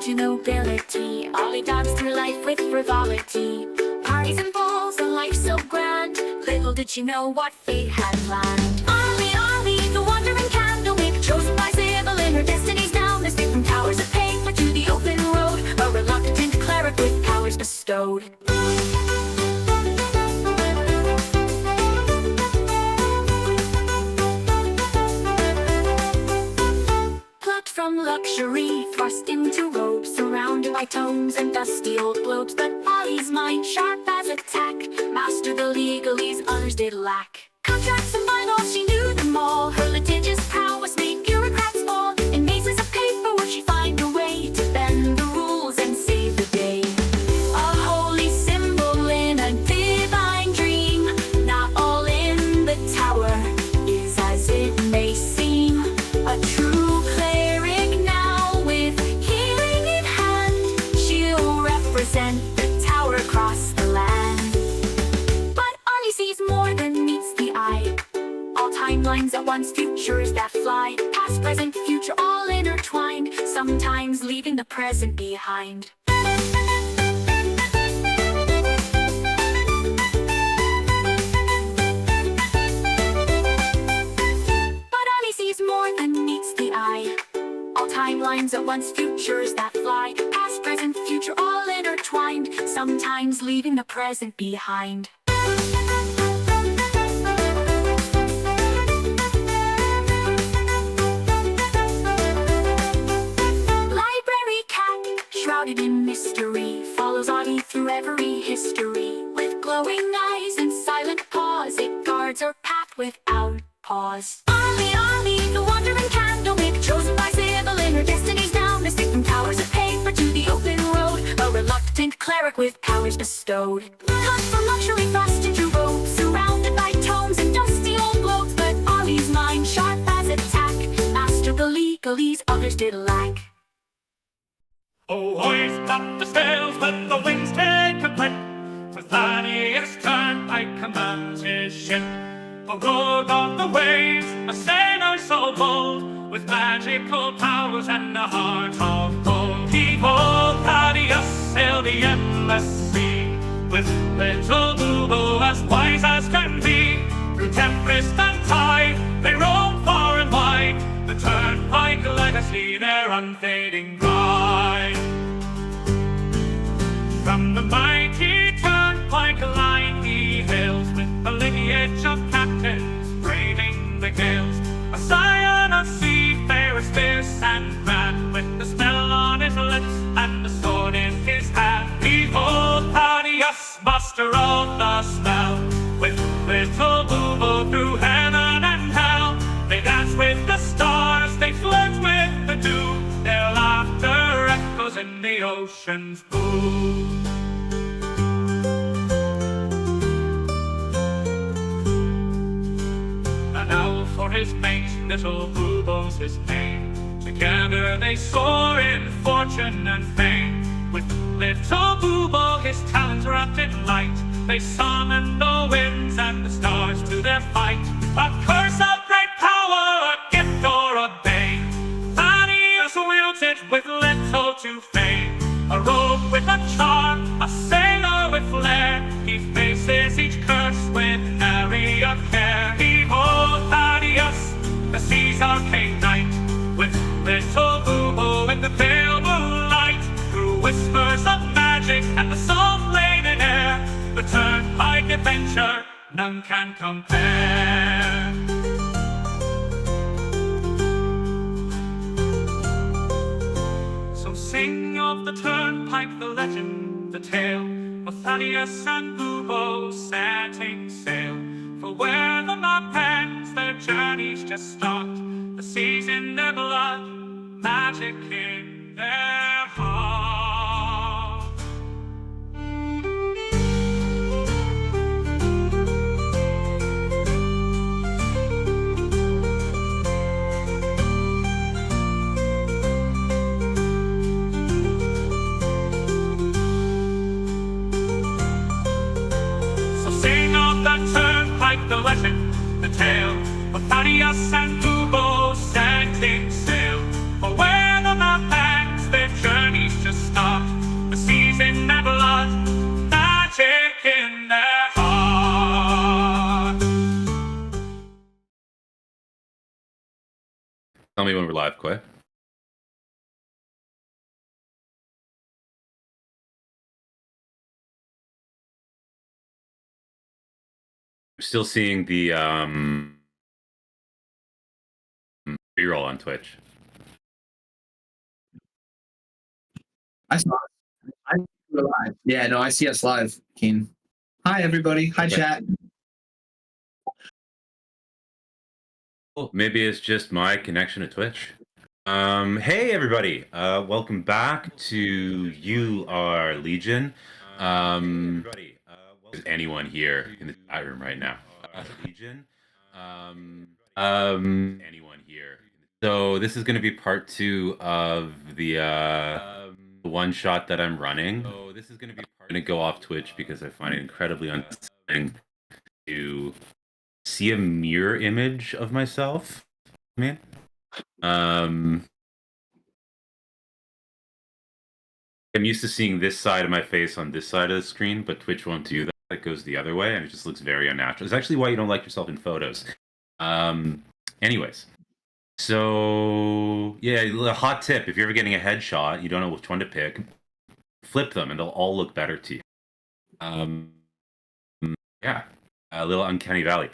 to nobility. Ollie danced through life with frivolity. Parties and balls, a life so grand. Little did she know what fate had planned. Ollie, Ollie, the wandering candlemaker, chosen by Sybil in her destinies down. Escaped from towers of paper to the open road, a reluctant cleric with powers bestowed. From luxury, thrust into robes, surrounded by tomes and dusty old globes. But Ollie's mind, sharp as a tack, mastered the legalese others did lack. Contracts and bylaws, she knew them all. Her litigious prowess made bureaucrats fall. In mazes of paperwork, she'd find a way to bend the rules and save the day. A holy symbol in a divine dream. Not all in the tower is as it may seem. A true the tower across the land. But Ollie sees more than meets the eye. All timelines at once, futures that fly. Past, present, future, all intertwined, sometimes leaving the present behind. But Ollie sees more than meets the eye. All timelines at once, futures that fly. Past, present, future, all intertwined, sometimes leaving the present behind. Library cat, shrouded in mystery, follows Ollie through every history. With glowing eyes and silent paws, it guards her path without pause. Ollie, Ollie, the wandering candlemaker, chosen by Sybil in her destinies down. Escaped from towers of paper to the open road, a reluctant cleric with powers bestowed. Cut from luxury, thrust into robes, surrounded by tomes and dusty old globes. But Ollie's mind, sharp as a tack, mastered the legalese others did lack. Oh, hoist up the sails, let the winds take a clip. For Thaddeus Turnpike commands his ship. For good on the waves, a sailor so bold, with magical powers and a heart of gold. Behold, Thaddeus sailed the endless sea, with little Bubo as wise as can be. Through tempest and tide, they roam far and wide, the Turnpike legacy their unfading pride. From the mighty Turnpike line he hails, with the lineage of captains braving the gales. A scion of seafarers fierce and grand, with the smell on his lips and the sword in his hand. Behold, Thaddeus, master of the spell, with little Bubo through heaven and hell. They dance with the stars, they flirt with the dew, their laughter echoes in the ocean's blue. Now for his mate, little Bubo's his name. Together they soar in fortune and fame. With little Bubo, his talents wrapped in light, they summon the winds and the stars to their fight. A curse of great power, a gift or a bane, Thaddeus wields it with little to fame. A rogue with a charm, a sailor with flair, he faces each curse with nary a care. Behold, Thaddeus, the sea's arcane knight, with little Bubo in the pale moonlight. Through whispers of magic and the salt-laden air, the Turnpike adventure none can compare. So sing of the Turnpike, the legend, the tale, of Thaddeus and Bubo setting sail. For where the map ends, their journeys just start. The sea's in their blood, magic in their heart. So sing of the Turnpike, the legend, the tale, of Thaddeus and Bubo setting sail. For where the map ends, their journeys we're live, Quay. I'm still seeing the pre-roll on Twitch. I saw it. We're live. Yeah, no, I see us live, Keen. Hi, everybody. Hi, Okay. chat. Cool. Maybe it's just my connection to Twitch. Hey, everybody. Welcome back to You Are Legion. Is anyone here in the chat room right now? Legion. Anyone here? So this is going to be part 2 of the one shot that I'm running. So this is going to be going to go off Twitch because I find it incredibly unsettling to see a mirror image of myself. Man, I'm used to seeing this side of my face on this side of the screen, but Twitch won't do that. It goes the other way, and it just looks very unnatural. It's actually why you don't like yourself in photos. Anyways, so yeah, a hot tip: if you're ever getting a headshot, you don't know which one to pick, flip them, and they'll all look better to you. Yeah, a little uncanny valley.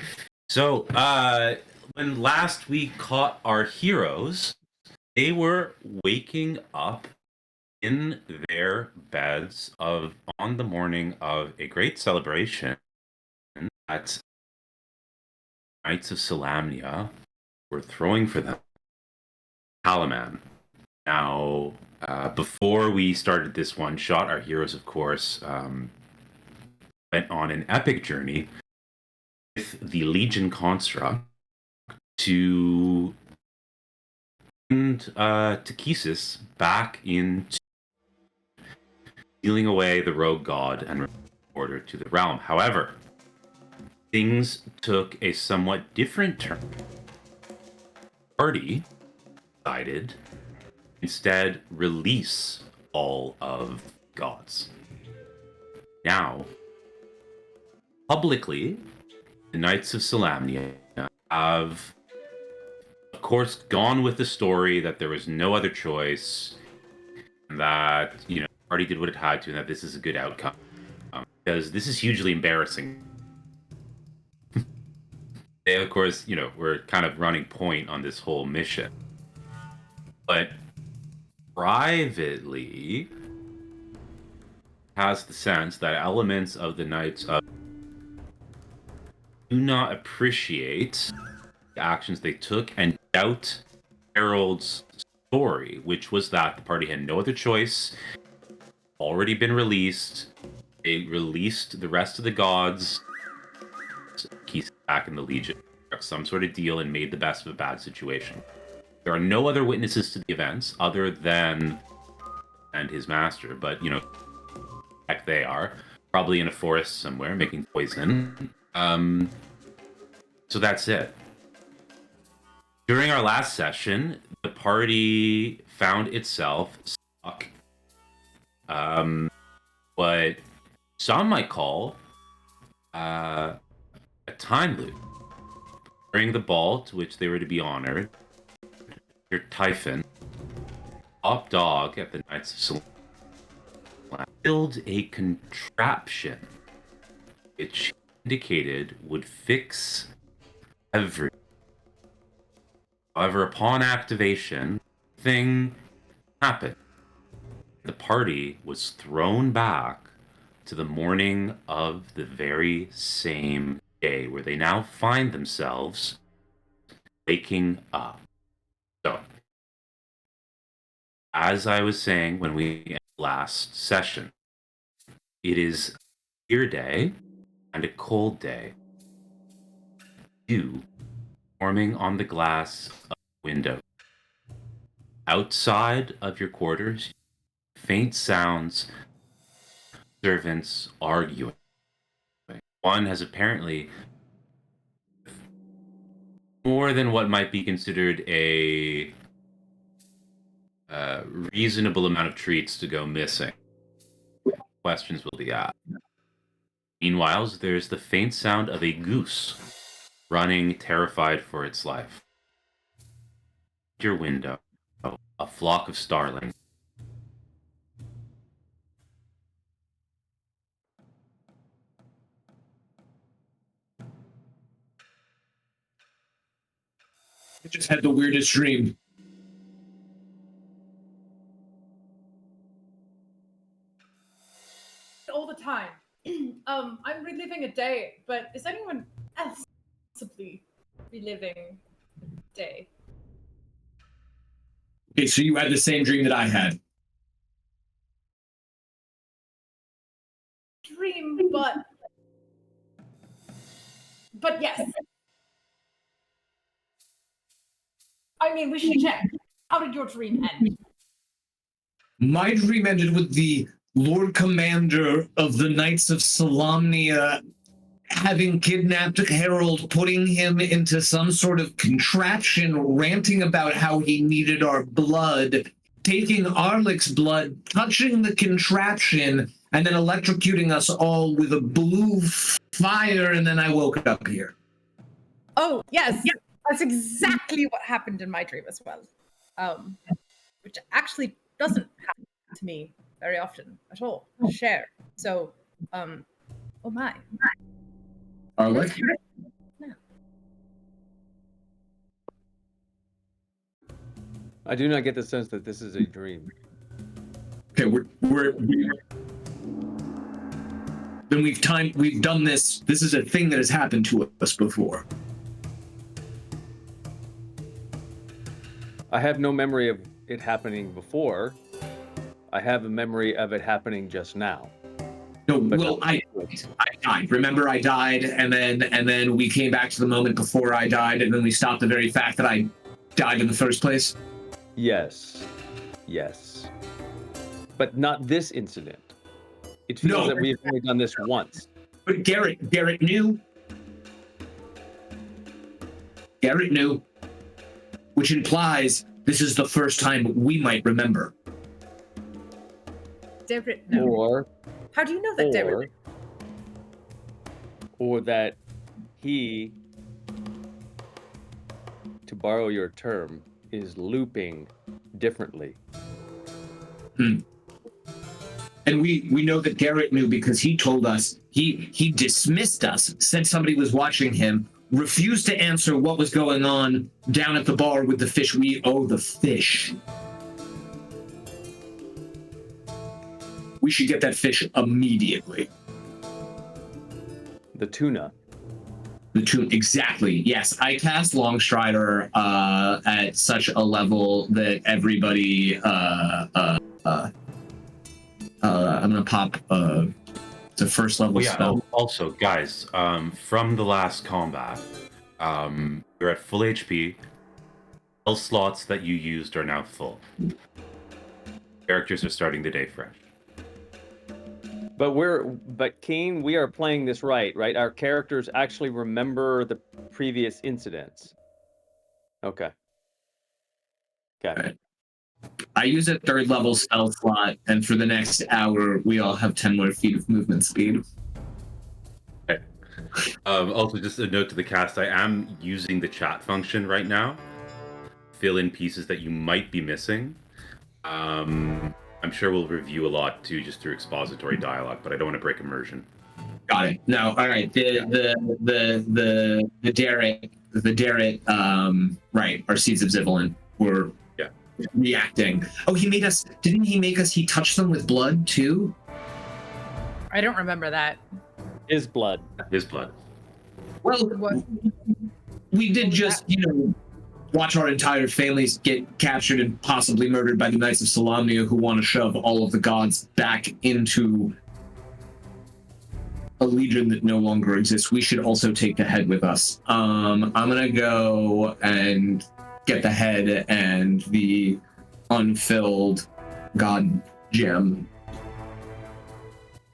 So, when last we caught our heroes, they were waking up in their beds on the morning of a great celebration at Knights of Solamnia were throwing for them. Halaman. Now, before we started this one shot, our heroes, of course, went on an epic journey with the Legion construct to send Takesis back into stealing away the rogue god and order to the realm. However, things took a somewhat different turn. The party decided instead release all of gods. Now, publicly, the Knights of Solamnia have, of course, gone with the story that there was no other choice, and that, you know, the party did what it had to, and that this is a good outcome. Because this is hugely embarrassing. They, of course, you know, were kind of running point on this whole mission. But privately has the sense that elements of the Knights of do not appreciate the actions they took and doubt Harold's story, which was that the party had no other choice, already been released. They released the rest of the gods. He's back in the Legion. Some sort of deal and made the best of a bad situation. There are no other witnesses to the events other than and his master, but you know, heck, they are probably in a forest somewhere making poison. So that's it. During our last session, the party found itself stuck. What some might call a time loop. During the ball to which they were to be honored, your Typhon, top dog at the Knights of Solamnia, built a contraption which indicated would fix everything. However, upon activation, thing happened. The party was thrown back to the morning of the very same day, where they now find themselves waking up. So, as I was saying when we ended last session, it is a clear day and a cold day. Dew forming on the glass of the window. Outside of your quarters, faint sounds, servants arguing. One has apparently more than what might be considered a reasonable amount of treats to go missing. Questions will be asked. Meanwhile, there's the faint sound of a goose running terrified for its life. your window a flock of starlings. I just had the weirdest dream. All the time. I'm reliving a day, but is anyone else possibly reliving a day? Okay, so you had the same dream that I had. Dream, but yes. I mean, we should check. How did your dream end? My dream ended with the Lord Commander of the Knights of Solamnia having kidnapped Harold, putting him into some sort of contraption, ranting about how he needed our blood, taking Arlik's blood, touching the contraption, and then electrocuting us all with a blue fire, and then I woke up here. Oh, yes. That's exactly what happened in my dream as well. Which actually doesn't happen to me very often at all. Share. So, oh my. Arlik? No. I do not get the sense that this is a dream. Okay, then we've done this. This is a thing that has happened to us before. I have no memory of it happening before. I have a memory of it happening just now. No, But well, I died. Remember, I died, and then we came back to the moment before I died, and then we stopped the very fact that I died in the first place. Yes. But not this incident. It feels No. that we've only done this once. But Garrett knew. Garrett knew, which implies this is the first time we might remember. Derek, no. Or How do you know that Derek? or that he, to borrow your term, is looping differently. And we know that Garrett knew because he told us, he dismissed us, said somebody was watching him, refused to answer what was going on down at the bar with the fish. We owe the fish. We should get that fish immediately. The tuna. The tune, exactly. Yes, I cast Longstrider at such a level that everybody. I'm gonna pop the first level spell. Also, guys, from the last combat, you're at full HP. All slots that you used are now full. Characters are starting the day fresh. But Kane, we are playing this right? Our characters actually remember the previous incidents. Okay. Right. I use a third level spell slot, and for the next hour, we all have 10 more feet of movement speed. Okay. Also, just a note to the cast: I am using the chat function right now. Fill in pieces that you might be missing. I'm sure we'll review a lot too, just through expository dialogue, but I don't want to break immersion. Got it. No, all right. The Derek, right, our Seeds of Zivelin were reacting. Oh, didn't he make us, he touched them with blood too? I don't remember that. His blood. His blood. Well, What? we did just, watch our entire families get captured and possibly murdered by the Knights of Solamnia, who want to shove all of the gods back into a legion that no longer exists. We should also take the head with us. I'm gonna go and get the head and the unfilled god gem.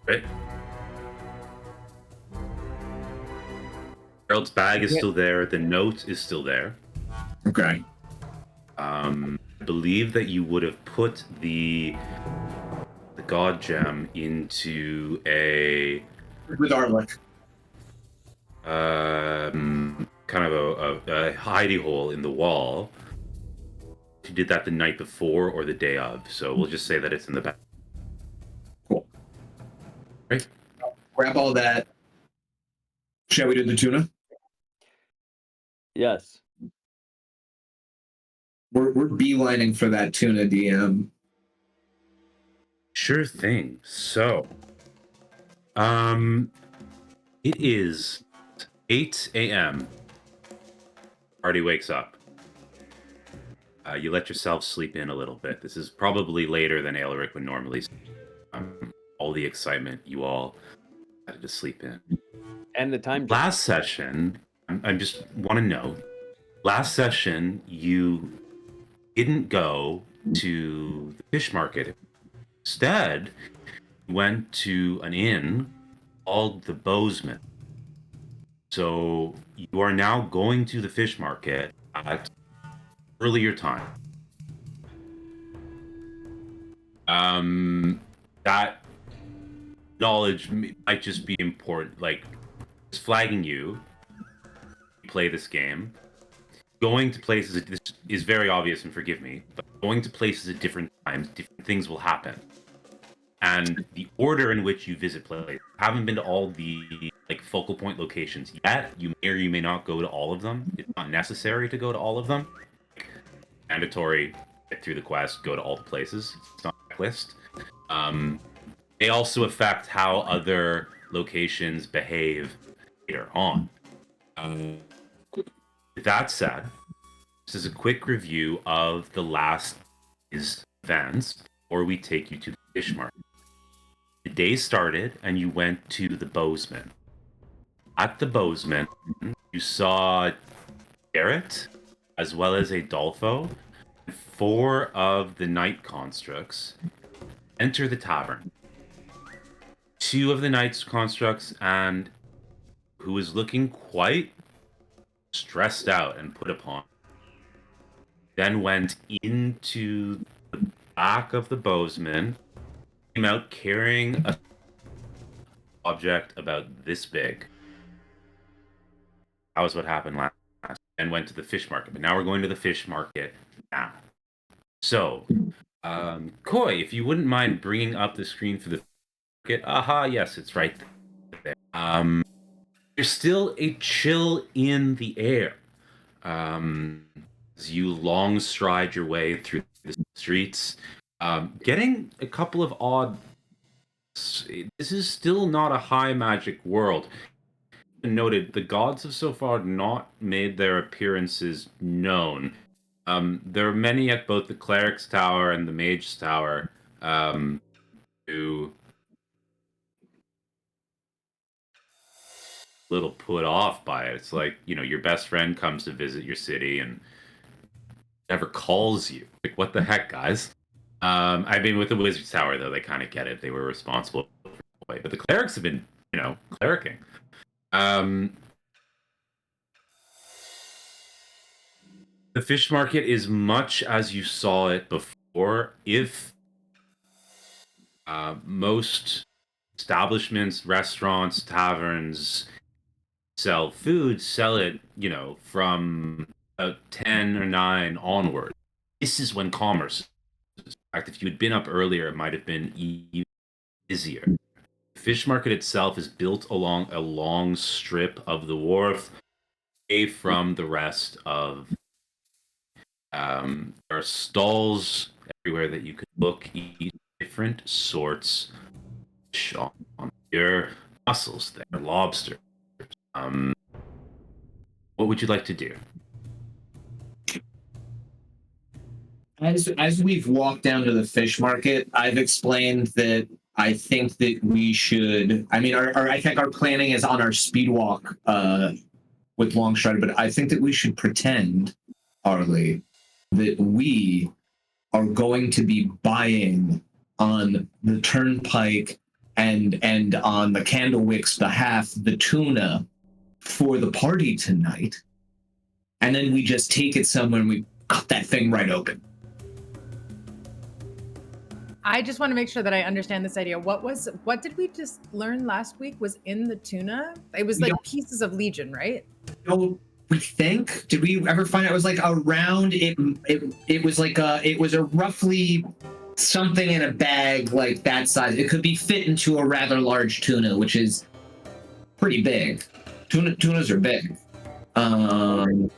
Right. Harold's bag is still there. The note is still there. Okay. I believe that you would have put the god gem into a With Arlik. kind of a hidey hole in the wall, if you did that the night before or the day of. So we'll just say that it's in the back. Cool. Right. Grab all that. Shall we do the tuna? Yes. We're beelining for that tuna, DM. Sure thing. So, it is 8 a.m. Party wakes up. You let yourself sleep in a little bit. This is probably later than Aelric would normally sleep. All the excitement you all had to sleep in. And the time. Last session, I just want to know, last session you didn't go to the fish market. Instead, you went to an inn called the Bozeman. So you are now going to the fish market at earlier time. That knowledge might just be important, like just flagging you play this game. Going to places, this is very obvious, and forgive me, but going to places at different times, different things will happen. And the order in which you visit places, haven't been to all the like focal point locations yet. You may or you may not go to all of them. It's not necessary to go to all of them. Mandatory, get through the quest, go to all the places. It's not a checklist. They also affect how other locations behave later on. With that said, this is a quick review of the last day's events before we take you to the fish market. The day started and you went to the Bozeman. At the Bozeman, you saw Garrett, as well as Adolfo, and 4 of the night constructs enter the tavern. 2 of the night constructs and who is looking quite stressed out and put upon, then went into the back of the Bozeman, came out carrying a object about this big. That was what happened last, and went to the fish market. But now we're going to the fish market now. So, Koi, if you wouldn't mind bringing up the screen for the market. Aha, yes, it's right there. There's still a chill in the air. As you long stride your way through the streets, getting a couple of odd. This is still not a high magic world. Noted, the gods have so far not made their appearances known. There are many at both the Cleric's Tower and the Mage's Tower who little put off by it. It's like, you know, your best friend comes to visit your city and never calls you. Like, what the heck, guys? I mean, with the Wizard's Tower, though, they kind of get it. They were responsible for it. But the clerics have been, you know, clericing. The fish market is much as you saw it before. If most establishments, restaurants, taverns sell food, sell it, you know, from about 10 or 9 onward. This is when commerce. In fact, if you had been up earlier, it might have been even busier. The fish market itself is built along a long strip of the wharf, away from the rest of. There are stalls everywhere that you could look, eat different sorts of fish on your mussels, there, lobster. What would you like to do? As we've walked down to the fish market, I've explained that I think that we should. I mean, I think our planning is on our speed walk with Longstrider, but I think that we should pretend, Harley, that we are going to be buying on the turnpike and on the Candlewick's behalf the tuna for the party tonight, and then we just take it somewhere and we cut that thing right open. I just want to make sure that I understand this idea. What did we just learn last week was in the tuna? It was like pieces of Legion, right? We I think. Did we ever find out it was like around it? It was like it was a roughly something in a bag like that size. It could be fit into a rather large tuna, which is pretty big. Tunas are big. And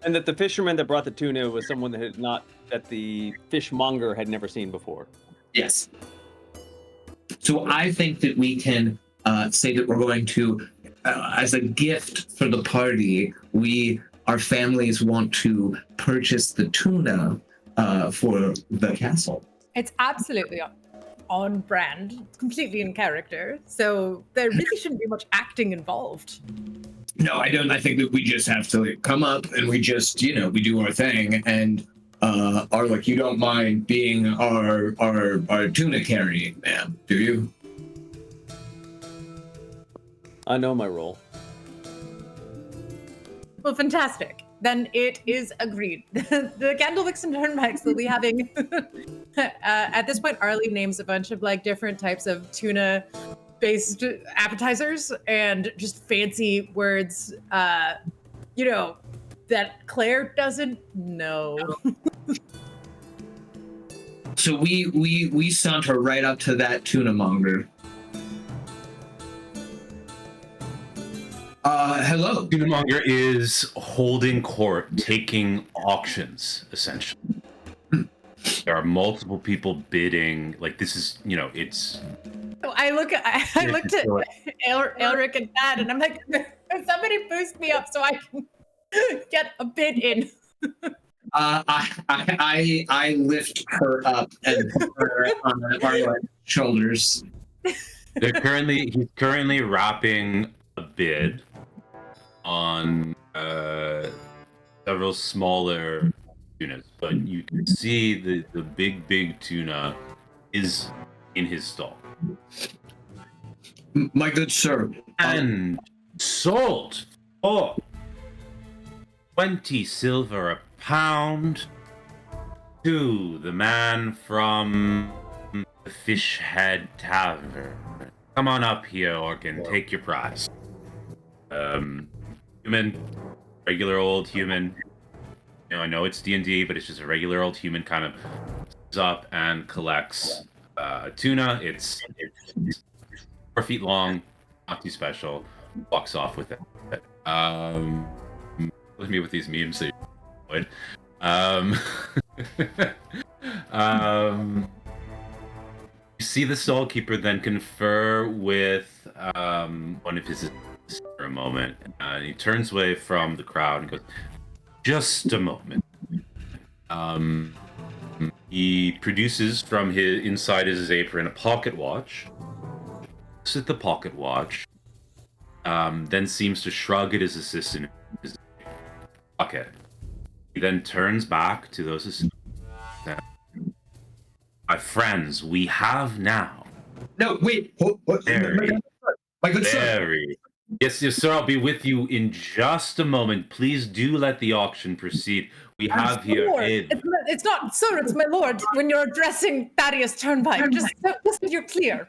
that the fisherman that brought the tuna was someone that the fishmonger had never seen before. Yes. So I think that we can say that we're going to, as a gift for the party, our families want to purchase the tuna for the castle. It's absolutely on brand, it's completely in character. So there really shouldn't be much acting involved. No, I don't. I think that we just have to come up and we just, we do our thing and are like, you don't mind being our tuna carrying man, do you? I know my role. Well, fantastic. Then it is agreed. The Candlewicks and Turnpikes will be having, at this point, Arlie names a bunch of like different types of tuna-based appetizers and just fancy words, that Claire doesn't know. So we saunter right up to that tuna monger. Hello. Tunamonger is holding court, taking auctions, essentially. There are multiple people bidding. Like this is, it's. So I looked at Elric and Dad, and I'm like, somebody boost me up so I can get a bid in. I lift her up and put her on our shoulders. He's currently wrapping a bid on several smaller tunas, but you can see the big tuna is in his stall. My good sir. And sold for 20 silver a pound to the man from the Fishhead Tavern. Come on up here, Orkin. Take your prize. Human, regular old human. I know it's D&D, but it's just a regular old human kind of comes up and collects tuna. It's 4 feet long, not too special. Walks off with it. With me with these memes that you you see the Soulkeeper then confer with one of his assistants for a moment, and he turns away from the crowd and goes, "Just a moment." He produces from inside his apron a pocket watch. Looks at the pocket watch, then seems to shrug at his assistant. His pocket. He then turns back to those assistants. My friends, we have now. No, wait. My good sir. Yes, sir. I'll be with you in just a moment. Please do let the auction proceed. We have here. It's not, sir. It's my lord. When you're addressing Thaddeus Turnpike, just so you're clear.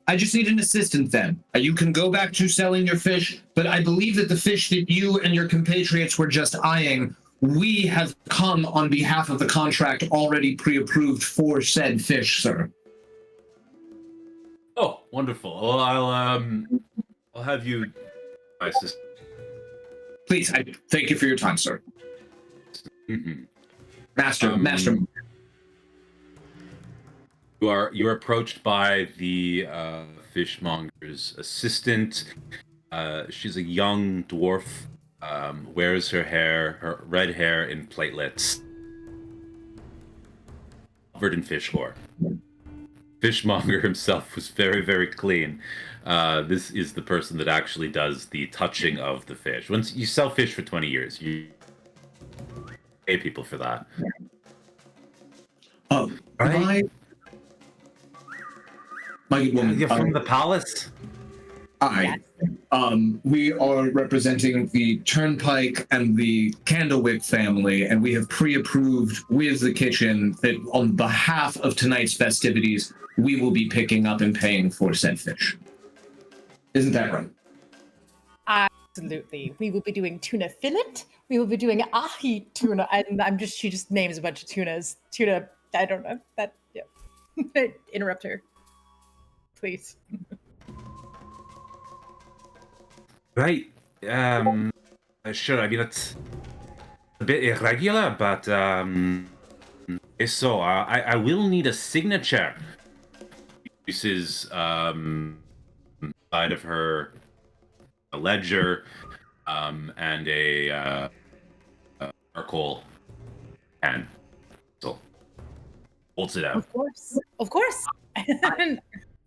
I just need an assistant then. You can go back to selling your fish, but I believe that the fish that you and your compatriots were just eyeing, we have come on behalf of the contract already pre-approved for said fish, sir. Oh, wonderful. Well, I'll have you, my assistant. Please, I thank you for your time, sir. Mm-hmm. Master. You're approached by the fishmonger's assistant. She's a young dwarf. Wears her red hair in platelets, covered in fish gore. Fishmonger himself was very, very clean. This is the person that actually does the touching of the fish. Once you sell fish for 20 years, you pay people for that. Oh, right. My good woman. You're from the palace? We are representing the Turnpike and the Candlewick family, and we have pre-approved with the kitchen that on behalf of tonight's festivities, we will be picking up and paying for said fish. Isn't that right? Absolutely. We will be doing tuna fillet. We will be doing ahi tuna. And she just names a bunch of tunas. Tuna, I don't know. That, yeah. Interrupt her. Please. Right. Sure. I mean, it's a bit irregular, but so I will need a signature. This is side of her a ledger, and a charcoal pen. So holds it out. Of course. Of course.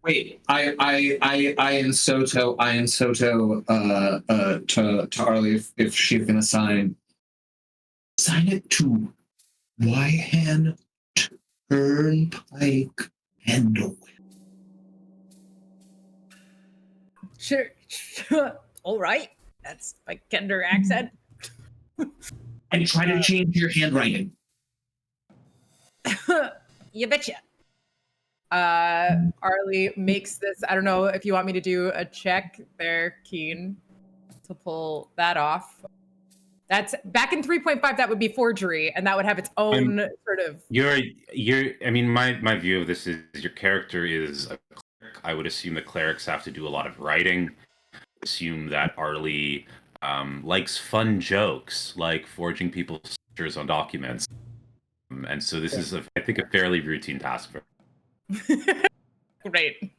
Wait, I Soto to Arlie if she's gonna sign it to Wyhan Turnpike Handle. Sure. All right. That's my Kender accent. And try to change your handwriting. You betcha. Arlie makes this. I don't know if you want me to do a check. They're keen to pull that off. That's back in 3.5. That would be forgery, and that would have its own sort of. You're. I mean, my view of this is your character is a cleric. I would assume the clerics have to do a lot of writing. Assume that Arlie likes fun jokes, like forging people's signatures on documents, and so this is, I think, a fairly routine task for her. Great.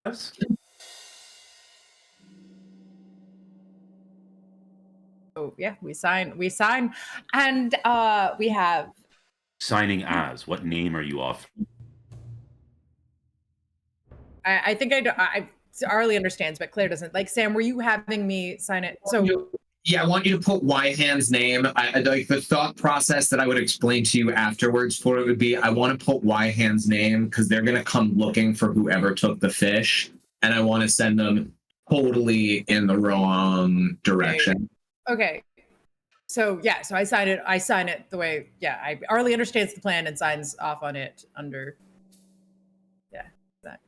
Yes. So yeah, we sign, and we have Signing as. What name are you off? I think Arlie understands, but Claire doesn't. Like, Sam, were you having me sign it? So yeah, I want you to put Wyhan's name. I like the thought process that I would explain to you afterwards for it would be I want to put Wyhan's name because they're gonna come looking for whoever took the fish, and I want to send them totally in the wrong direction. okay. So yeah, so I sign it the way, yeah, Arlie understands the plan and signs off on it under. That.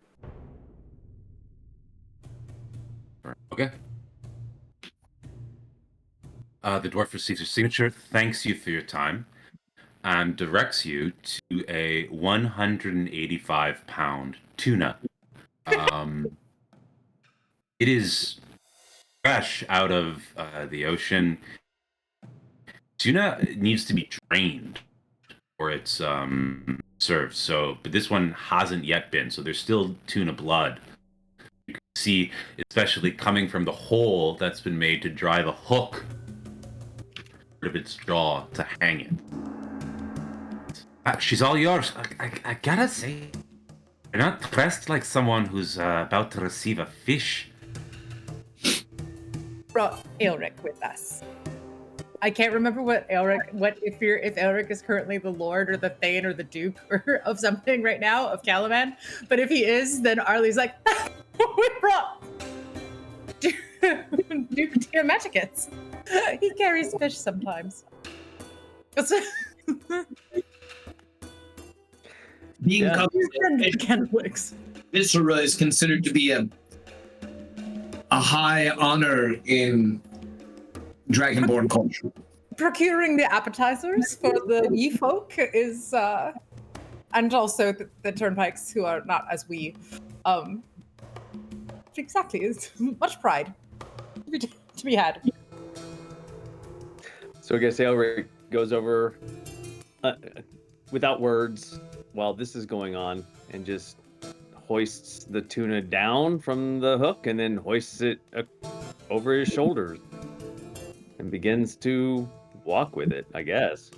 Okay. The dwarf receives your signature, thanks you for your time, and directs you to a 185-pound tuna. It is fresh out of the ocean. Tuna needs to be drained or it's served. So, but this one hasn't yet been. So there's still tuna blood. You can see, especially coming from the hole that's been made to drive a hook of its jaw to hang it. She's all yours. I gotta say, you're not dressed like someone who's about to receive a fish. Brought Elric with us. I can't remember if Elric is currently the Lord or the Thane or the Duke or of something right now of Caliban. But if he is, then Arlie's like, we brought Duke Magicus. He carries fish sometimes. Being covered Kenwicks. viscera is considered to be a high honor in Dragonborn culture. Procuring the appetizers for the ye folk is, and also the turnpikes who are not as we, exactly, is much pride to be had. So I guess Elric goes over without words while this is going on and just hoists the tuna down from the hook and then hoists it over his shoulders and begins to walk with it, I guess.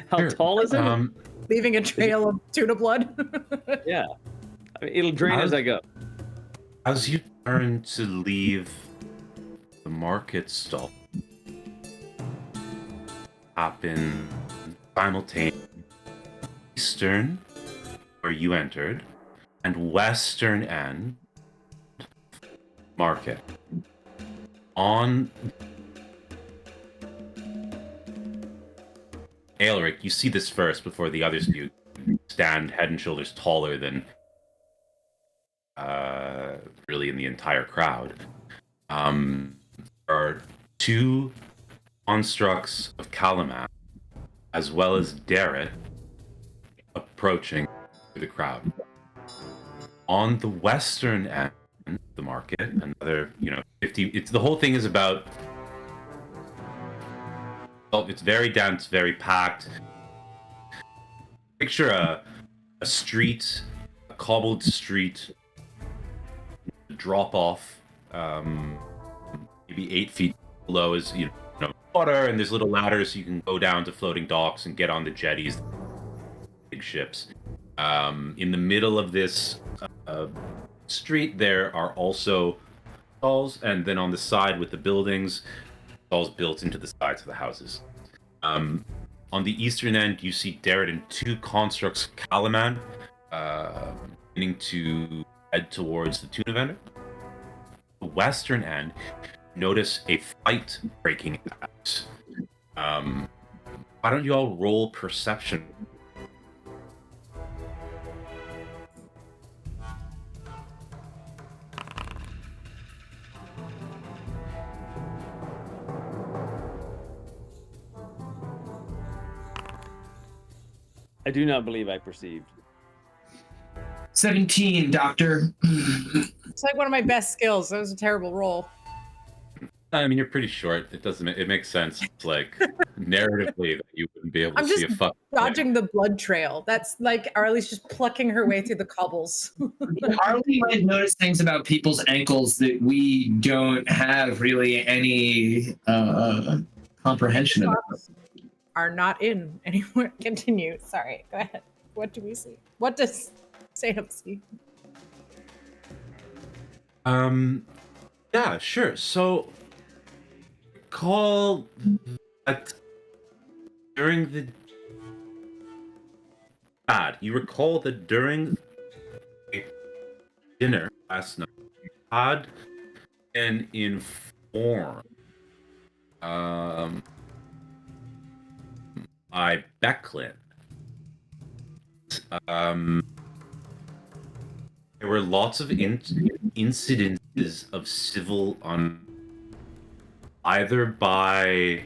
How Sure. tall is it? Leaving a trail of tuna blood. Yeah. I mean, it'll drain as I go. As you turn to leave the market stall, happen simultaneously eastern, where you entered, and western end market. On Aelric, you see this first before the others do. Stand head and shoulders taller than really in the entire crowd. There are two constructs of Kalaman, as well as Darrett, approaching the crowd. On the western end of the market, another 50. It's the whole thing is about. Well, it's very dense, very packed. Picture a street, a cobbled street, drop off, maybe 8 feet below is water, and there's little ladders so you can go down to floating docks and get on the jetties, big ships. In the middle of this street, there are also stalls, and then on the side with the buildings, stalls built into the sides of the houses. On the eastern end, you see Darrett and two constructs of Kalaman beginning to head towards the tuna vendor. The western end, notice a fight breaking out. Why don't you all roll perception? I do not believe I perceived. 17, Doctor. It's like one of my best skills. That was a terrible roll. I mean, you're pretty short. It makes sense. It's like narratively that you wouldn't be able to I'm see just a fuck. dodging the blood trail. That's like Arlie's just plucking her way through the cobbles. Arlie might notice things about people's ankles that we don't have really any comprehension of. Are not in anywhere. Continue. Sorry. Go ahead. What do we see? What does Salem see? Yeah, sure. So recall that during the you recall that during dinner last night, you had an informed by Becklin. There were lots of incidences of civil either by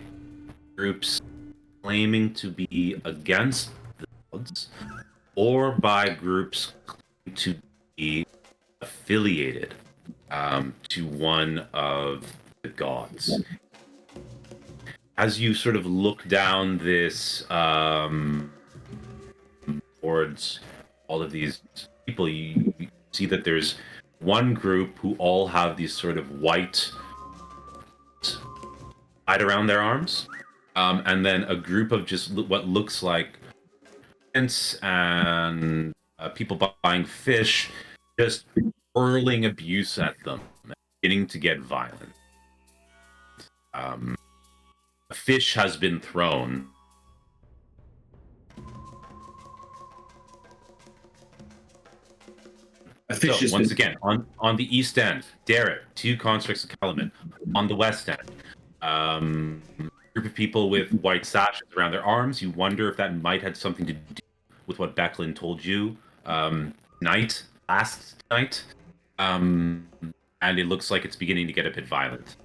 groups claiming to be against the gods or by groups claiming to be affiliated to one of the gods. As you sort of look down this towards all of these people, you see that there's one group who all have these sort of white tied around their arms, and then a group of just what looks like tents and people buying fish, just hurling abuse at them, beginning to get violent. A fish has been thrown. So, once again, on the east end, Darrett, two constructs of Kalaman. On the west end, group of people with white sashes around their arms. You wonder if that might have something to do with what Becklin told you last night. And it looks like it's beginning to get a bit violent.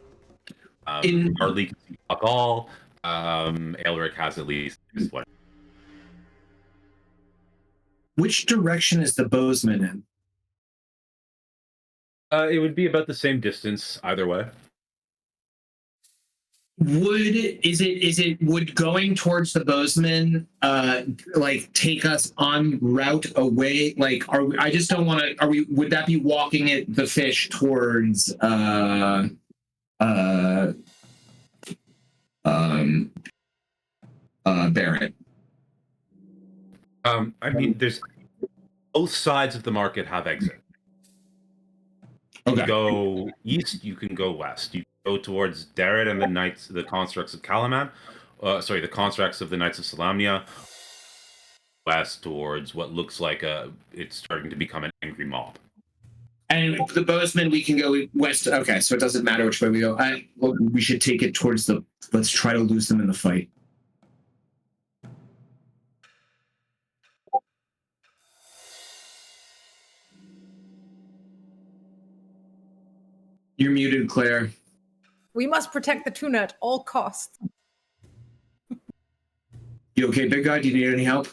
Harley can see fuck all. Aelric has at least his what? Which direction is the bowsman in? It would be about the same distance either way. Would going towards the bowsman like take us en route away? Like, I just don't want to. Would that be walking the fish towards Barrett? I mean, there's both sides of the market have exit. You Okay. can go east, you can go west. You go towards Darrett and the constructs of Kalaman. The constructs of the Knights of Solamnia. West towards what looks like it's starting to become an angry mob. And the bowsman, we can go west. Okay, so it doesn't matter which way we go. We should take it towards let's try to lose them in the fight. You're muted, Claire. We must protect the tuna at all costs. You okay, big guy? Do you need any help?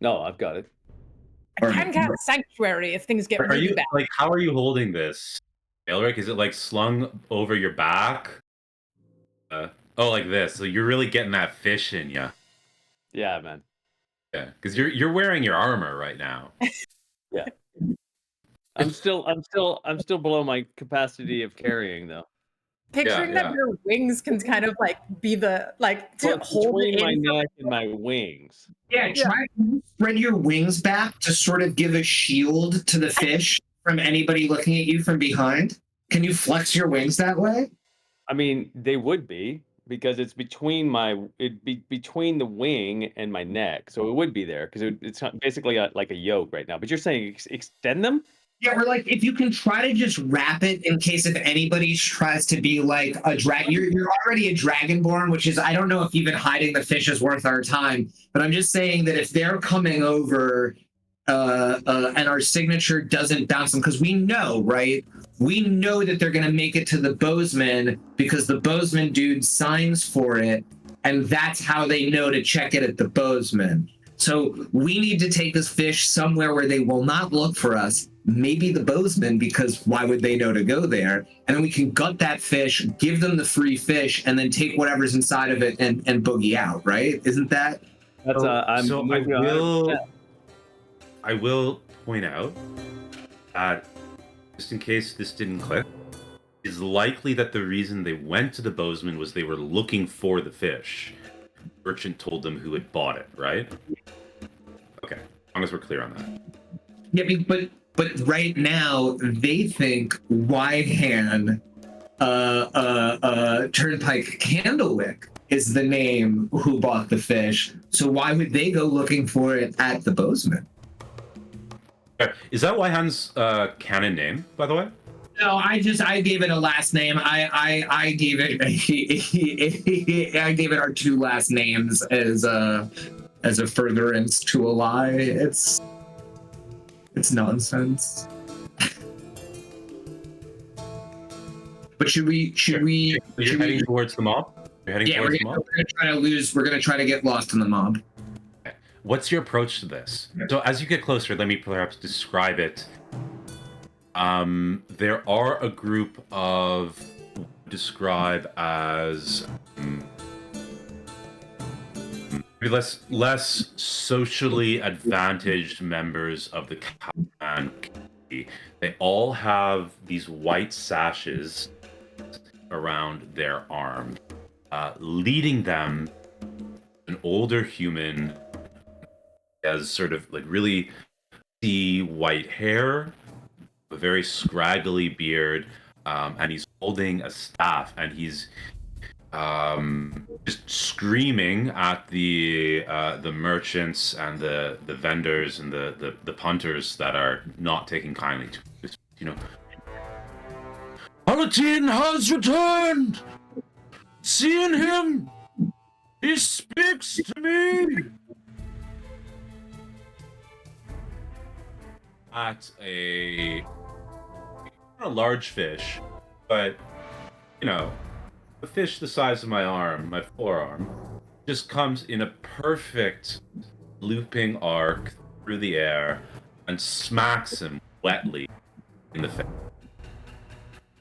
No, I've got it. I can cast sanctuary if things get Are really you bad. like? How are you holding this, Elric? Is it like slung over your back? Oh, like this. So you're really getting that fish in you. Yeah, man. Yeah, because you're wearing your armor right now. Yeah. I'm still below my capacity of carrying though. Picturing yeah. that your wings can kind of like be the like to Well, hold it between my in. neck and my wings. Yeah, try to spread your wings back to sort of give a shield to the fish from anybody looking at you from behind. Can you flex your wings that way? I mean, they would be because it's between between the wing and my neck, so it would be there because it's basically like a yoke right now. But you're saying extend them? Yeah, we're like, if you can try to just wrap it in case if anybody tries to be like a drag, you're already a dragonborn, which is, I don't know if even hiding the fish is worth our time, but I'm just saying that if they're coming over and our signature doesn't bounce them, because we know, right? We know that they're going to make it to the Bozeman because the Bozeman dude signs for it, and that's how they know to check it at the Bozeman. So we need to take this fish somewhere where they will not look for us, maybe the Bozeman, because why would they know to go there? And then we can gut that fish, give them the free fish, and then take whatever's inside of it and boogie out, right? Isn't that? That's I will point out that just in case this didn't click, it's likely that the reason they went to the Bozeman was they were looking for the fish. The merchant told them who had bought it, right? Okay, as long as we're clear on that. Yeah, but right now they think Wyhan Turnpike Candlewick is the name who bought the fish. So why would they go looking for it at the Bozeman? Is that Wyhan's canon name, by the way? No, I gave it a last name. I gave it I gave it our two last names as a furtherance to a lie. It's nonsense. But should we You're heading towards the mob? You're heading yeah, towards the mob? we're gonna try to get lost in the mob. What's your approach to this? So as you get closer, let me perhaps describe it. There are a group of describe as maybe less socially advantaged members of the Khan community. They all have these white sashes around their arms, leading them an older human has sort of like really see white hair, a very scraggly beard, and he's holding a staff, and he's just screaming at the merchants and the vendors and the punters that are not taking kindly to this, you know. Palatine has returned. Seeing him, he speaks to me. At a large fish, but you know, a fish the size of my arm, my forearm, just comes in a perfect looping arc through the air and smacks him wetly in the face.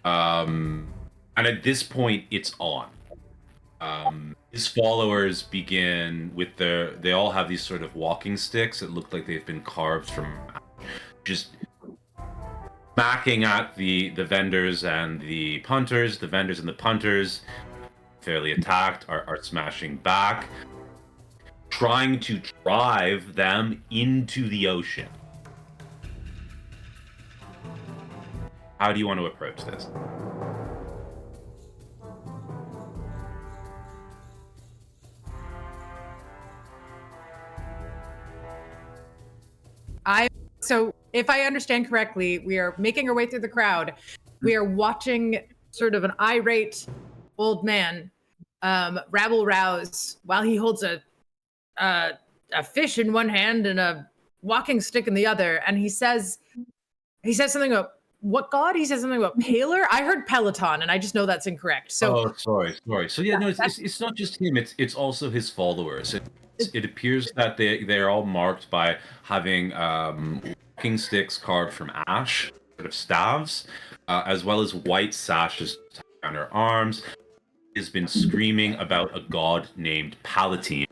And at this point, it's on. His followers begin with they all have these sort of walking sticks that look like they've been carved from just smacking at the vendors and the punters. The vendors and the punters, fairly attacked, are smashing back, trying to drive them into the ocean. How do you want to approach this? So if I understand correctly, we are making our way through the crowd. We are watching sort of an irate old man rabble rouse while he holds a fish in one hand and a walking stick in the other, and he says something about what god? He said something about Paler. I heard Peloton, and I just know that's incorrect. So Oh, sorry. So yeah, no, it's not just him. It's also his followers. It appears that they're all marked by having walking sticks carved from ash, sort of staves, as well as white sashes on their arms. Has been screaming about a god named Palatine.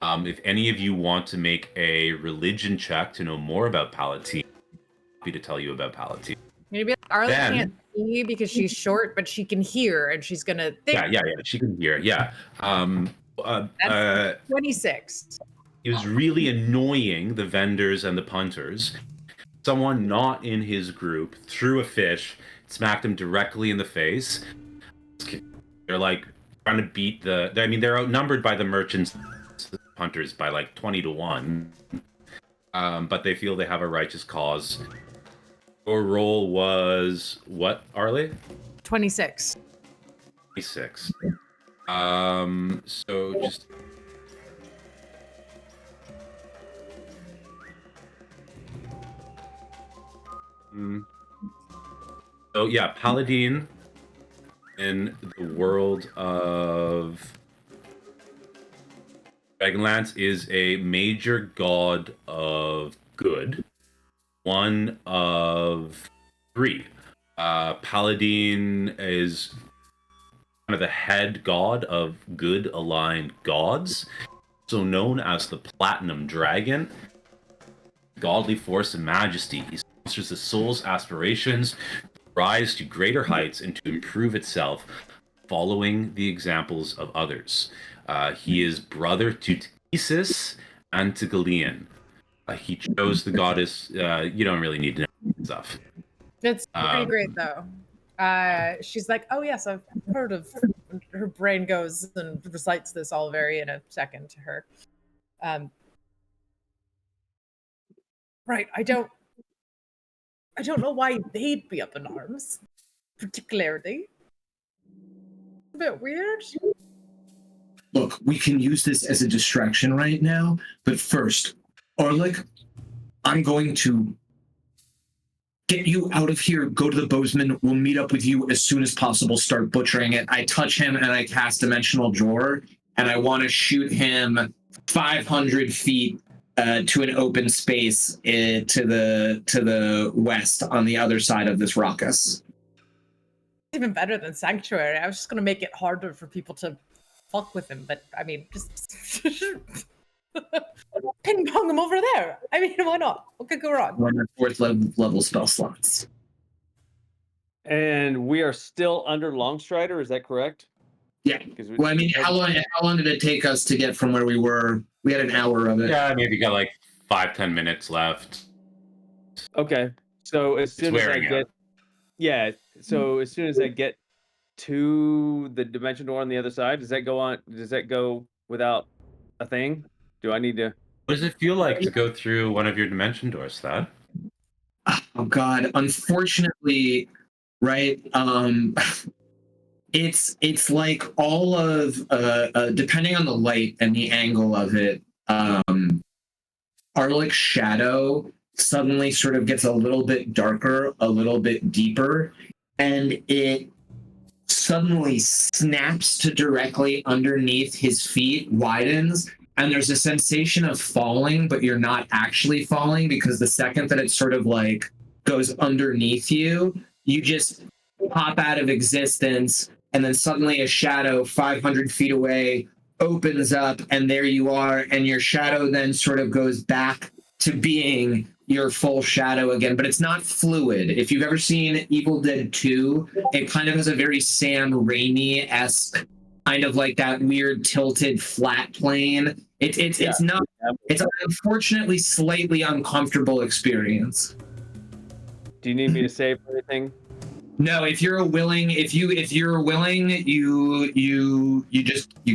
If any of you want to make a religion check to know more about Palatine, I'm happy to tell you about Palatine. maybe Arlie Then- can't see because she's short, but she can hear, and she's gonna think. Yeah, she can hear. Yeah. That's 26. He was really annoying the vendors and the punters. Someone not in his group threw a fish, smacked him directly in the face. They're like trying to beat they're outnumbered by the merchants, the punters, by like 20-1. But they feel they have a righteous cause. Your roll was what, Arlie? 26. 26. So just. So yeah, Paladin in the world of Dragonlance is a major god of good. One of 3. Paladin is kind of the head god of good aligned gods, so known as the Platinum Dragon. Godly force and majesty. He sponsors the soul's aspirations, rise to greater heights, and to improve itself, following the examples of others. He is brother to Thesis and to Galeon. He chose the goddess. You don't really need to know stuff. It's pretty great though. She's like, oh yes, I've heard of. Her brain goes and recites this all very in a second to her. Right. I don't know why they'd be up in arms, particularly. A bit weird. Look, we can use this as a distraction right now, but first, Orlick, I'm going to get you out of here, go to the Bozeman, we'll meet up with you as soon as possible, start butchering it. I touch him and I cast Dimensional Drawer, and I want to shoot him 500 feet to an open space to the west on the other side of this raucous. Even better than Sanctuary. I was just gonna make it harder for people to fuck with him, but I mean, just ping pong him over there. I mean, why not? What could go wrong? One of the 4th level spell slots. And we are still under Longstrider, is that correct? Yeah. Well, I mean, how long did it take us to get from where we were? We had an hour of it. Yeah, maybe got like 5-10 minutes left. Okay. So as soon as I wearing get out. yeah, so as soon as I get to the dimension door on the other side, does that go without a thing? Do I need to What does it feel like to go through one of your dimension doors, Thad? Oh God! Unfortunately, right? It's like all of depending on the light and the angle of it, Arlick's shadow suddenly sort of gets a little bit darker, a little bit deeper, and it suddenly snaps to directly underneath his feet, widens, and there's a sensation of falling, but you're not actually falling, because the second that it sort of like goes underneath you, you just pop out of existence, and then suddenly a shadow 500 feet away opens up, and there you are, and your shadow then sort of goes back to being your full shadow again, but it's not fluid. If you've ever seen Evil Dead 2, it kind of has a very Sam Raimi-esque kind of like that weird tilted flat plane. It's not. It's an unfortunately slightly uncomfortable experience. do you need me to save for anything? No, if you're willing, you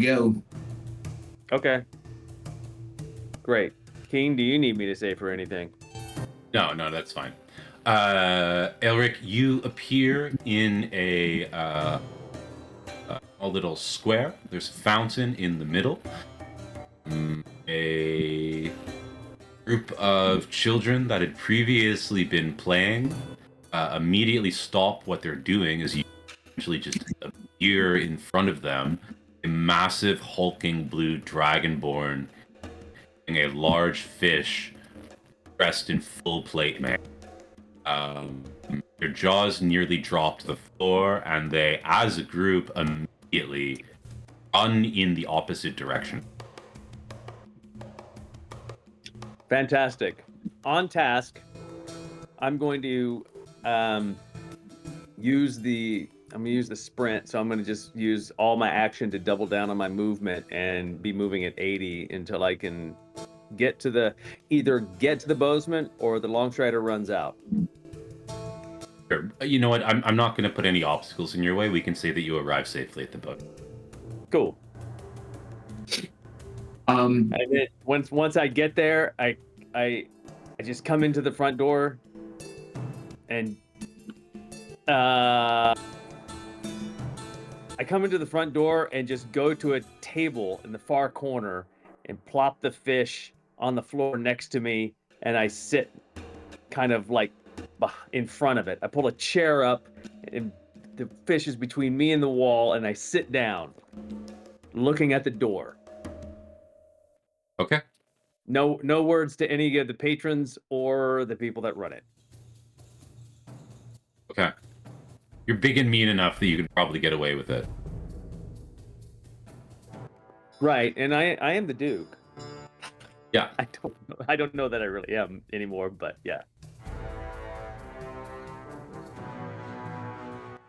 go. Okay. Great. King, do you need me to save for anything? No, that's fine. Elric, you appear in a little square. There's a fountain in the middle. A group of children that had previously been playing immediately stop what they're doing as you essentially just appear in front of them, a massive hulking blue dragonborn and a large fish dressed in full plate mail. Their jaws nearly drop to the floor, and they, as a group, immediately run in the opposite direction. Fantastic. On task. I'm going to use the sprint, so I'm going to just use all my action to double down on my movement and be moving at 80 until I can either get to the bowsman or the longstrider runs out. Sure. You know what? I'm not going to put any obstacles in your way. We can say that you arrive safely at the boat. Cool. And then once I get there, I just come into the front door and I come into the front door and just go to a table in the far corner and plop the fish on the floor next to me, and I sit kind of like in front of it. I pull a chair up and the fish is between me and the wall, and I sit down looking at the door. Okay. No words to any of the patrons or the people that run it. Okay. You're big and mean enough that you could probably get away with it. Right, and I am the Duke. Yeah. I don't know that I really am anymore, but yeah.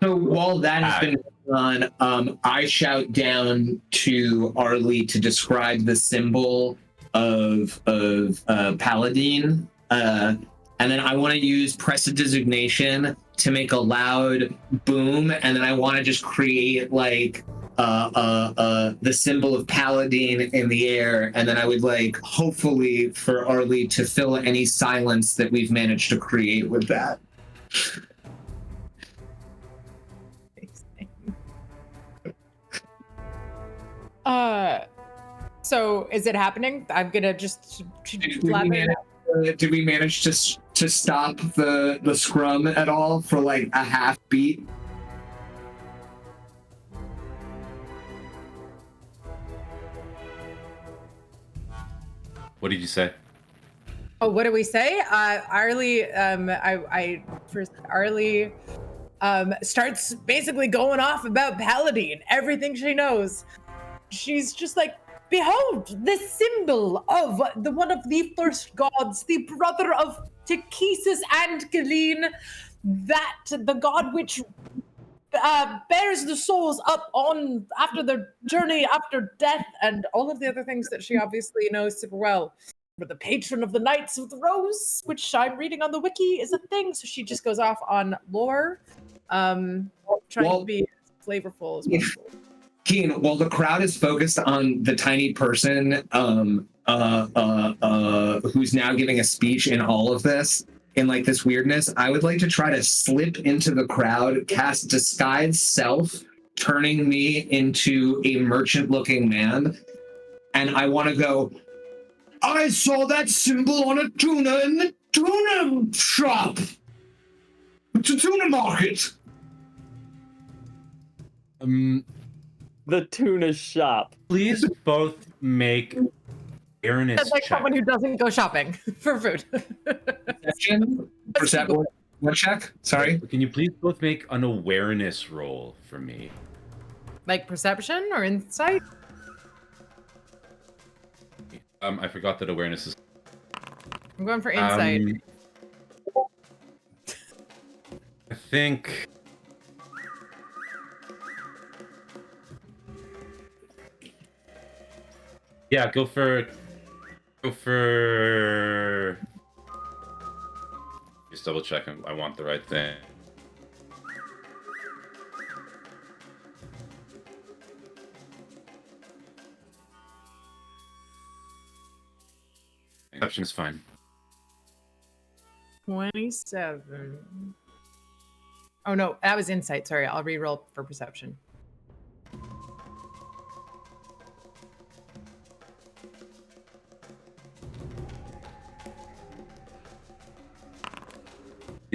So while that has been going on, I shout down to Arlie to describe the symbol of Paladin, and then I want to use press a designation to make a loud boom, and then I want to just create like the symbol of Paladin in the air, and then I would like hopefully for Arlie to fill any silence that we've managed to create with that. So is it happening? I'm gonna just Did we manage to stop the scrum at all for like a half beat? What did you say? Oh, what do we say? Arlie, Arlie starts basically going off about Paladin, everything she knows. She's just like, behold, the symbol of one of the first gods, the brother of Techesis and Galeen, that the god which bears the souls up on after the journey after death, and all of the other things that she obviously knows super well. But the patron of the Knights of the Rose, which I'm reading on the wiki, is a thing. So she just goes off on lore, trying to be as flavorful as possible. Keen, while the crowd is focused on the tiny person who's now giving a speech in all of this, in like this weirdness, I would like to try to slip into the crowd, cast Disguise Self, turning me into a merchant-looking man, and I want to go, I saw that symbol on a tuna in the tuna shop. It's a tuna market. The tuna shop. Please both make awareness That's like check. someone who doesn't go shopping for food. Perception? What check? Sorry. Can you please both make an awareness roll for me? Like perception or insight? I forgot that awareness is. I'm going for insight. I think. Yeah, go for. Just double check. I want the right thing. Perception is fine. 27. Oh no, that was insight. Sorry, I'll re-roll for perception.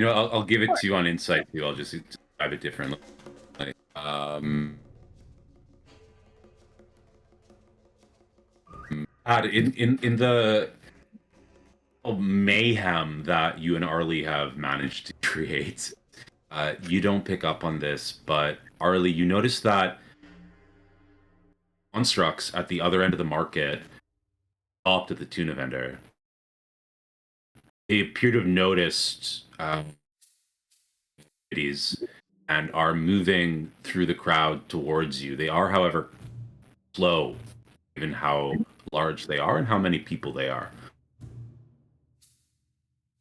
You know, I'll give it to you on insight too. I'll just describe it differently. In the mayhem that you and Arlie have managed to create, you don't pick up on this, but Arlie, you notice that constructs at the other end of the market stopped at the tuna vendor. They appear to have noticed cities and are moving through the crowd towards you. They are, however, slow, given how large they are and how many people they are.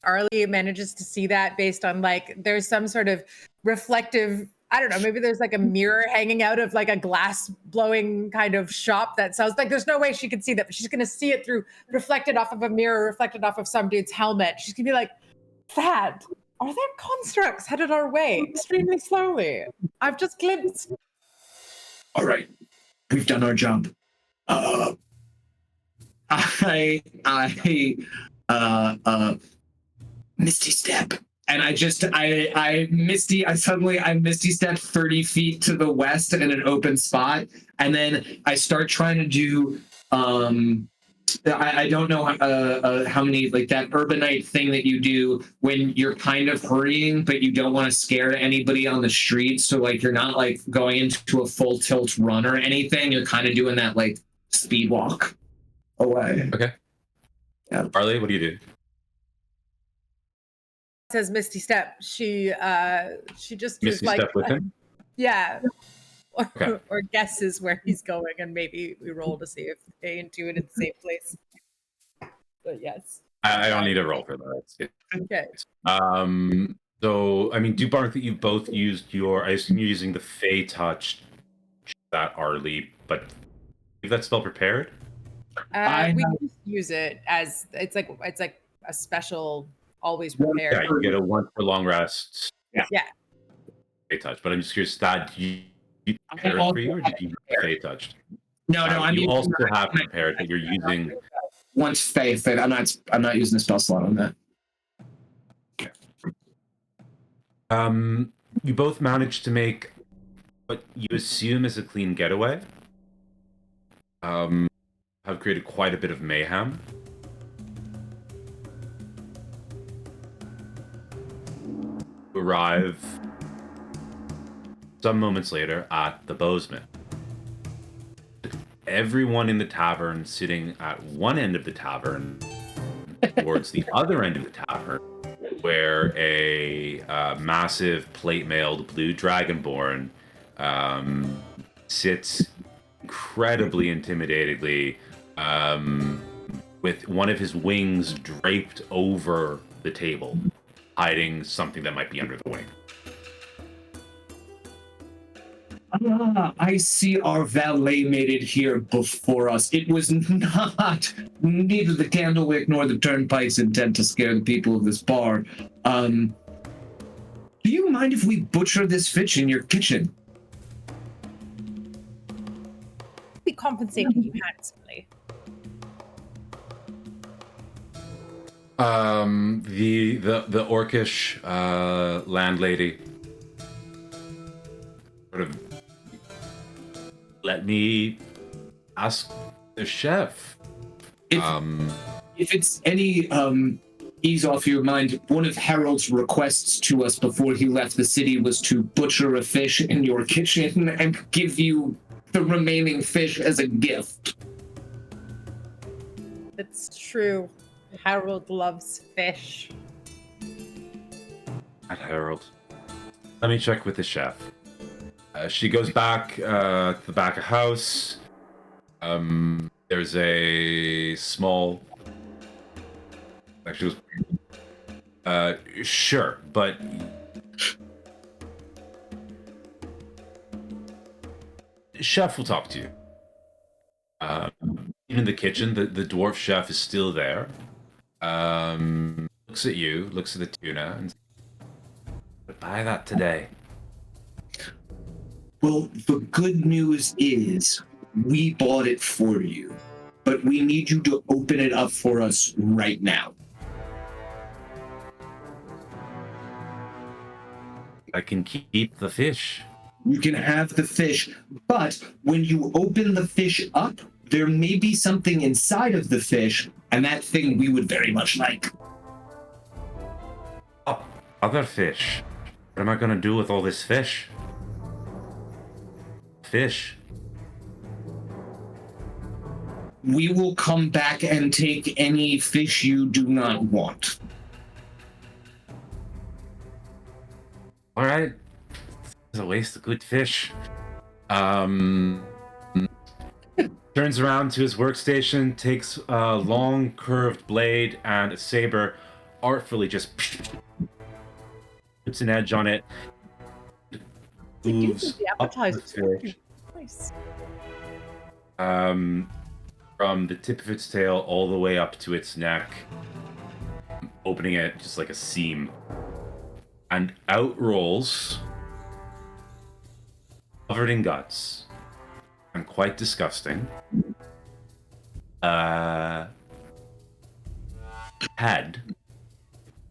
Arlie manages to see that based on like there's some sort of reflective, I don't know, maybe there's like a mirror hanging out of like a glass blowing kind of shop that sells, like there's no way she could see that, but she's gonna see it through reflected off of a mirror, reflected off of some dude's helmet. She's gonna be like, Thad, are there constructs headed our way extremely slowly? I've just glimpsed. All right, we've done our job. Misty step. And I misty step 30 feet to the west in an open spot. And then I start trying to do, I don't know how many, like that urbanite thing that you do when you're kind of hurrying, but you don't want to scare anybody on the street. So like, you're not like going into a full tilt run or anything. You're kind of doing that like speed walk away. Okay. Yeah. Arlie, what do you do? Says Misty Step. She just Misty is like, step with him? yeah, Okay. or guesses where he's going, and maybe we roll to see if they intuit in the same place. But yes. I don't need a roll for that. Okay. So I mean, Dubark, that you've both used your, I assume you're using the Fey Touch that Arlie, but is that spell prepared? We just use it as it's like a special, always prepared. Yeah, you get a 1 for long rest. Yeah. Fey Touch, but I'm just curious, that you prepared for you, or did you Fey Touched? No, I'm you using also have prepared that you're using. once Fey. I'm not using the spell slot on that. You both managed to make what you assume is a clean getaway. Have created quite a bit of mayhem. Arrive some moments later at the Bozeman. Everyone in the tavern sitting at one end of the tavern towards the other end of the tavern, where a massive plate-mailed blue dragonborn sits incredibly intimidatingly with one of his wings draped over the table, hiding something that might be under the wing. I see our valet made it here before us. It was not neither the Candlewick nor the Turnpike's intent to scare the people of this bar. Do you mind if we butcher this fish in your kitchen? We compensated you handsomely. The orcish landlady sort of let me ask the chef. If it's any ease off your mind, one of Harold's requests to us before he left the city was to butcher a fish in your kitchen and give you the remaining fish as a gift. It's true. Harold loves fish. At Harold. Let me check with the chef. She goes back to the back of house. There's a small. Actually, sure, but chef will talk to you. In the kitchen, the dwarf chef is still there. Looks at you, looks at the tuna, and buy that today. Well, the good news is we bought it for you, but we need you to open it up for us right now. I can keep the fish. You can have the fish, but when you open the fish up, there may be something inside of the fish, and that thing we would very much like. Oh, other fish. What am I gonna do with all this fish? Fish. We will come back and take any fish you do not want. All right. It's a waste of good fish. Turns around to his workstation, takes a long curved blade and a saber, artfully just puts an edge on it. Moves the up the appetizer. fish. Nice. From the tip of its tail all the way up to its neck, opening it just like a seam. And out rolls, covered in guts, and quite disgusting, head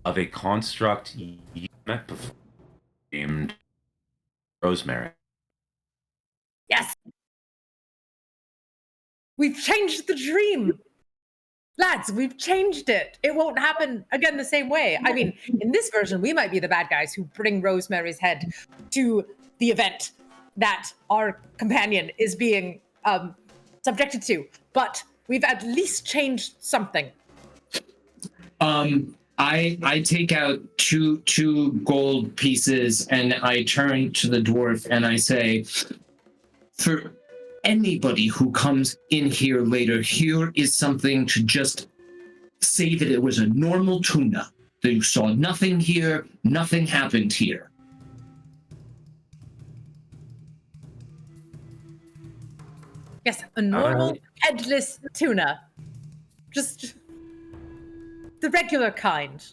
of a construct you met before named Rosemary. Yes. We've changed the dream. Lads, we've changed it. It won't happen again the same way. I mean, in this version, we might be the bad guys who bring Rosemary's head to the event that our companion is being subjected to. But we've at least changed something. I take out two gold pieces and I turn to the dwarf and I say, for anybody who comes in here later, here is something to just say that it was a normal tuna, that you saw nothing here, nothing happened here. Yes, a normal headless tuna. Just the regular kind.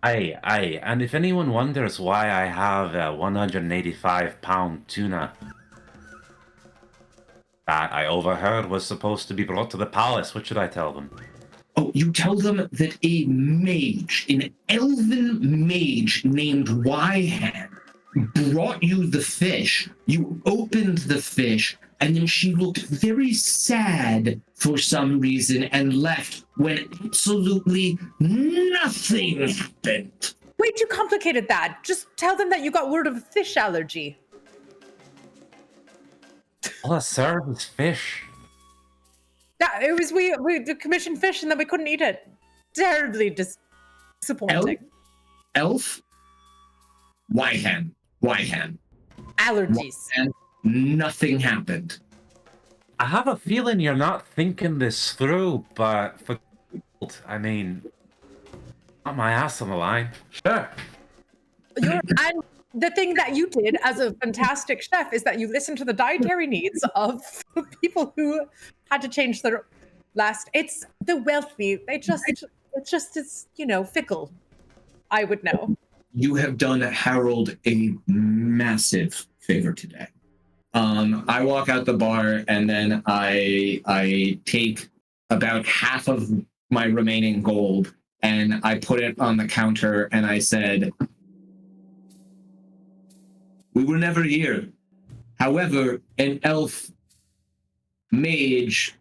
Aye, and if anyone wonders why I have a 185-pound tuna that I overheard was supposed to be brought to the palace, what should I tell them? Oh, you tell them that a mage, an elven mage named Wyhan, brought you the fish. You opened the fish, and then she looked very sad for some reason and left when absolutely nothing happened. Way too complicated that. Just tell them that you got word of a fish allergy. All I serve is fish. Yeah, it was we commissioned fish and then we couldn't eat it. Terribly disappointing. Elf? Wyhan. Allergies. And nothing happened. I have a feeling you're not thinking this through, but for I mean, not my ass on the line. Sure. And the thing that you did as a fantastic chef is that you listened to the dietary needs of people who had to change their last. It's the wealthy. It's fickle. I would know. You have done Harold a massive favor today. I walk out the bar and then I take about half of my remaining gold and I put it on the counter and I said, we were never here. However, an elf mage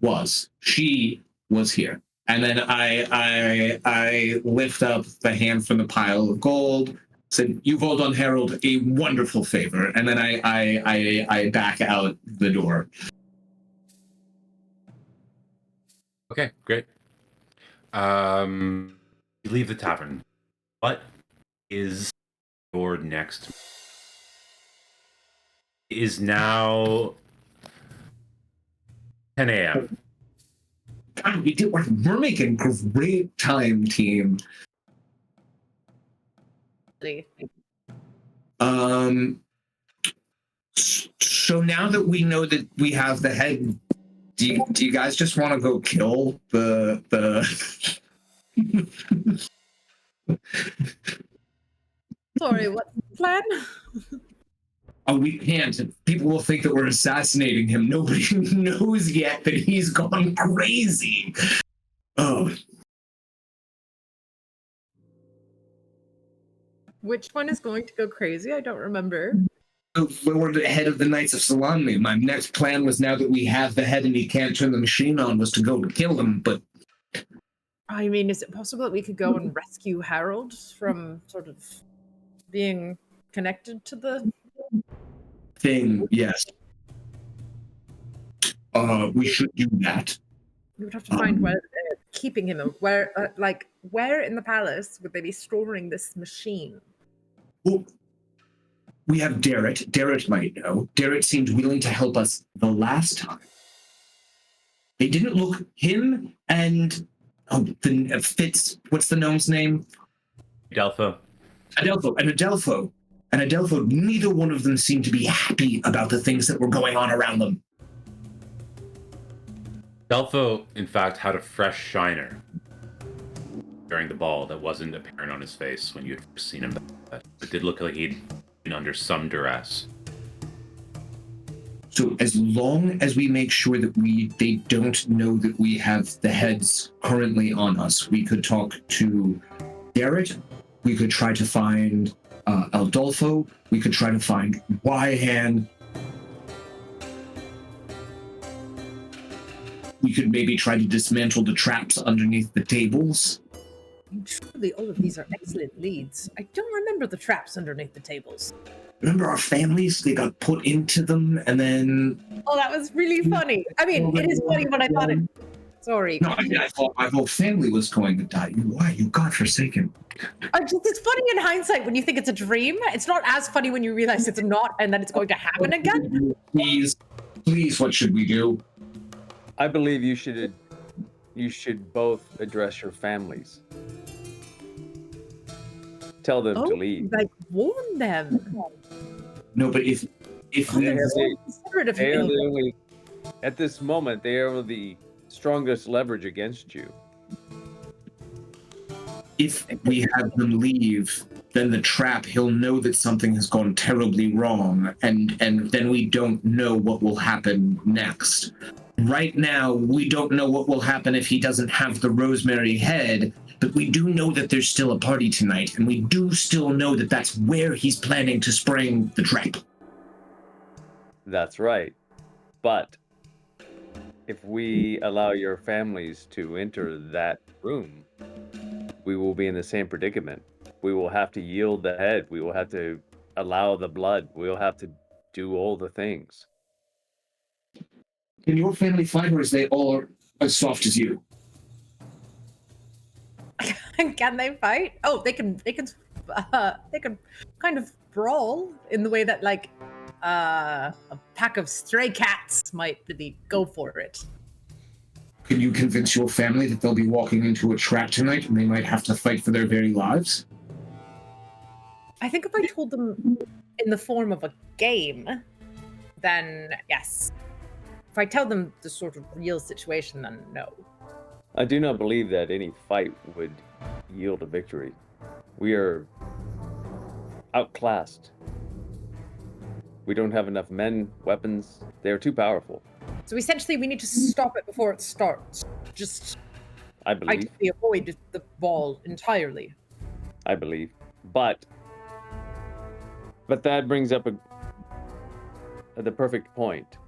was. She was here. And then I lift up the hand from the pile of gold, said, you've all done Harold a wonderful favor. And then I back out the door. Okay, great. You leave the tavern. What is your next? It is now 10 a.m. God, we're making great time, team. So now that we know that we have the head, do you guys just want to go kill the Sorry, what's the plan? Oh, we can't. People will think that we're assassinating him. Nobody knows yet that he's gone crazy. Oh. Which one is going to go crazy? I don't remember. We're the head of the Knights of Solamnia. My next plan was, now that we have the head and he can't turn the machine on, was to go to kill him, but I mean, is it possible that we could go and rescue Harold from sort of being connected to the thing, yes. We should do that. We would have to find where they're keeping him, and where in the palace would they be storing this machine? Well, we have Darrett. Darrett might know. Darrett seemed willing to help us the last time. They didn't look, him and Fitz, what's the gnome's name? Adelpho. Adelpho, neither one of them seemed to be happy about the things that were going on around them. Adelpho, in fact, had a fresh shiner during the ball that wasn't apparent on his face when you had first seen him. It did look like he'd been under some duress. So as long as we make sure that they don't know that we have the heads currently on us, we could talk to Darrett, we could try to find Adolfo, we could try to find Wyhan. We could maybe try to dismantle the traps underneath the tables. Truly, all of these are excellent leads. I don't remember the traps underneath the tables. Remember our families? They got put into them, and then... Oh, that was really funny. I mean, it is funny, but I thought it... Sorry. No, I thought my whole family was going to die. Why? You godforsaken. It's funny in hindsight when you think it's a dream. It's not as funny when you realize it's not, and then it's going to happen again. Please, what should we do? I believe you should both address your families. Tell them to leave. Like warn them. No, but if They are the only, at this moment, they are the strongest leverage against you. if we have them leave, then the trap, he'll know that something has gone terribly wrong, and then we don't know what will happen next. Right now, we don't know what will happen if he doesn't have the Rosemary head, but we do know that there's still a party tonight, and we do still know that that's where he's planning to spring the trap. That's right. But if we allow your families to enter that room, we will be in the same predicament. We will have to yield the head. We will have to allow the blood. We'll have to do all the things. Can your family fight, or is they all as soft as you? Can they fight? Oh, they can kind of brawl in the way that like a pack of stray cats might really go for it. Can you convince your family that they'll be walking into a trap tonight and they might have to fight for their very lives? I think if I told them in the form of a game, then yes. If I tell them the sort of real situation, then no. I do not believe that any fight would yield a victory. We are outclassed. We don't have enough men, weapons. They are too powerful. So essentially, we need to stop it before it starts. Just, I believe. ideally avoid the ball entirely. I believe. But that brings up the perfect point.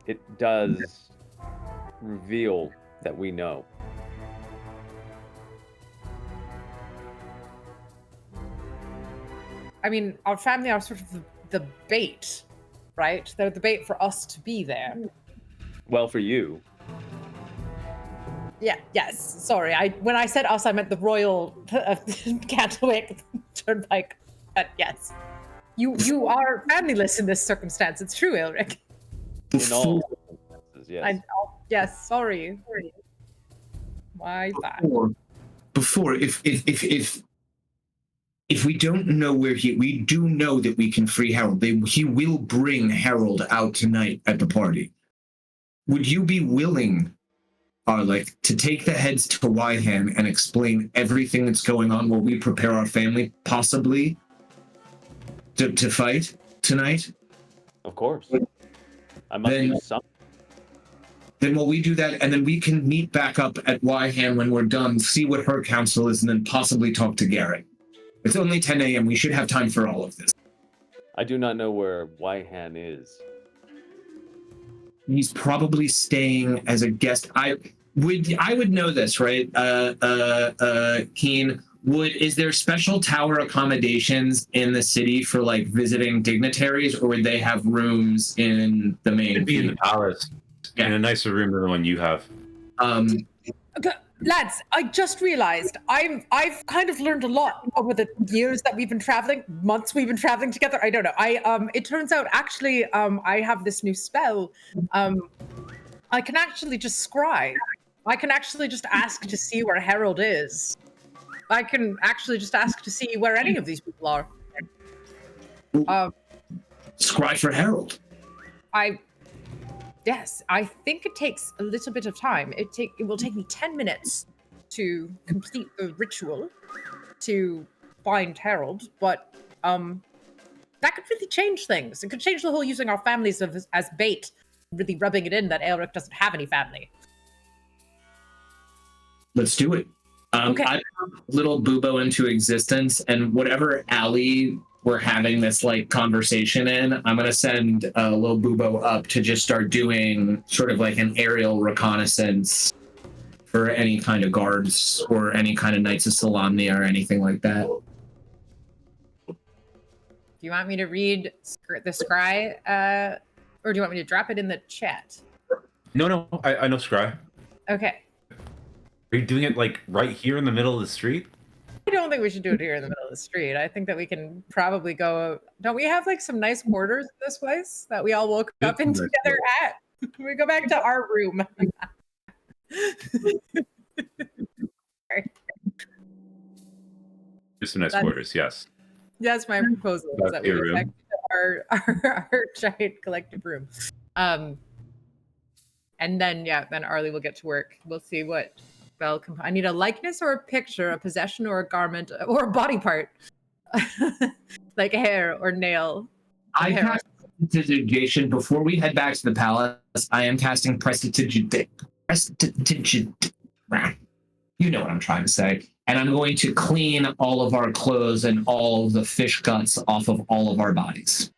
It does reveal that we know. I mean, our family are sort of the bait, right? They're the bait for us to be there. Well, for you. Yeah, yes. Sorry. When I said us, I meant the Royal Catwick Turnpike. But yes. You are familyless in this circumstance. It's true, Elric. In all circumstances, yes. Yes, sorry. My bad. Before, if we don't know where we do know that we can free Harold. He will bring Harold out tonight at the party. Would you be willing, to take the heads to Wyham and explain everything that's going on while we prepare our family, possibly, to fight tonight? Of course. I must do something. Then while we do that, and then we can meet back up at Wyham when we're done, see what her counsel is, and then possibly talk to Garrett. It's only 10 a.m. We should have time for all of this. I do not know where Waihan is. He's probably staying as a guest. I would know this, right? Keen. Is there special tower accommodations in the city for like visiting dignitaries, or would they have rooms in the main? It'd be in the palace, in a nicer room than the one you have. Okay, lads, I just realized I've kind of learned a lot over the years that we've been traveling, months we've been traveling together. I don't know. It turns out actually I have this new spell. I can actually just scry. I can actually just ask to see where Harold is. I can actually just ask to see where any of these people are. Scry for Harold. Yes, I think it takes a little bit of time. It will take me 10 minutes to complete the ritual to find Harold, but that could really change things. It could change the whole using our families as bait, really rubbing it in that Aelric doesn't have any family. Let's do it. Okay. I put little Bubo into existence, and whatever alley we're having this like conversation in, I'm gonna send little Bubo up to just start doing sort of like an aerial reconnaissance for any kind of guards or any kind of Knights of Solamnia or anything like that. Do you want me to read the scry, or do you want me to drop it in the chat? No, I know Scry. Okay. Are you doing it like right here in the middle of the street? I don't think we should do it here in the middle of the street. I think that we can probably go. Don't we have like some nice quarters in this place that we all woke up in together at? We go back to our room. Just some nice quarters, yes. That's my proposal. Is that we go back to our giant collective room. And then then Arlie will get to work. We'll see what spell I need a likeness or a picture, a possession or a garment or a body part. Like a hair or nail. I cast Prestidigitation before we head back to the palace. I am casting Prestidigitation. You know what I'm trying to say. And I'm going to clean all of our clothes and all of the fish guts off of all of our bodies.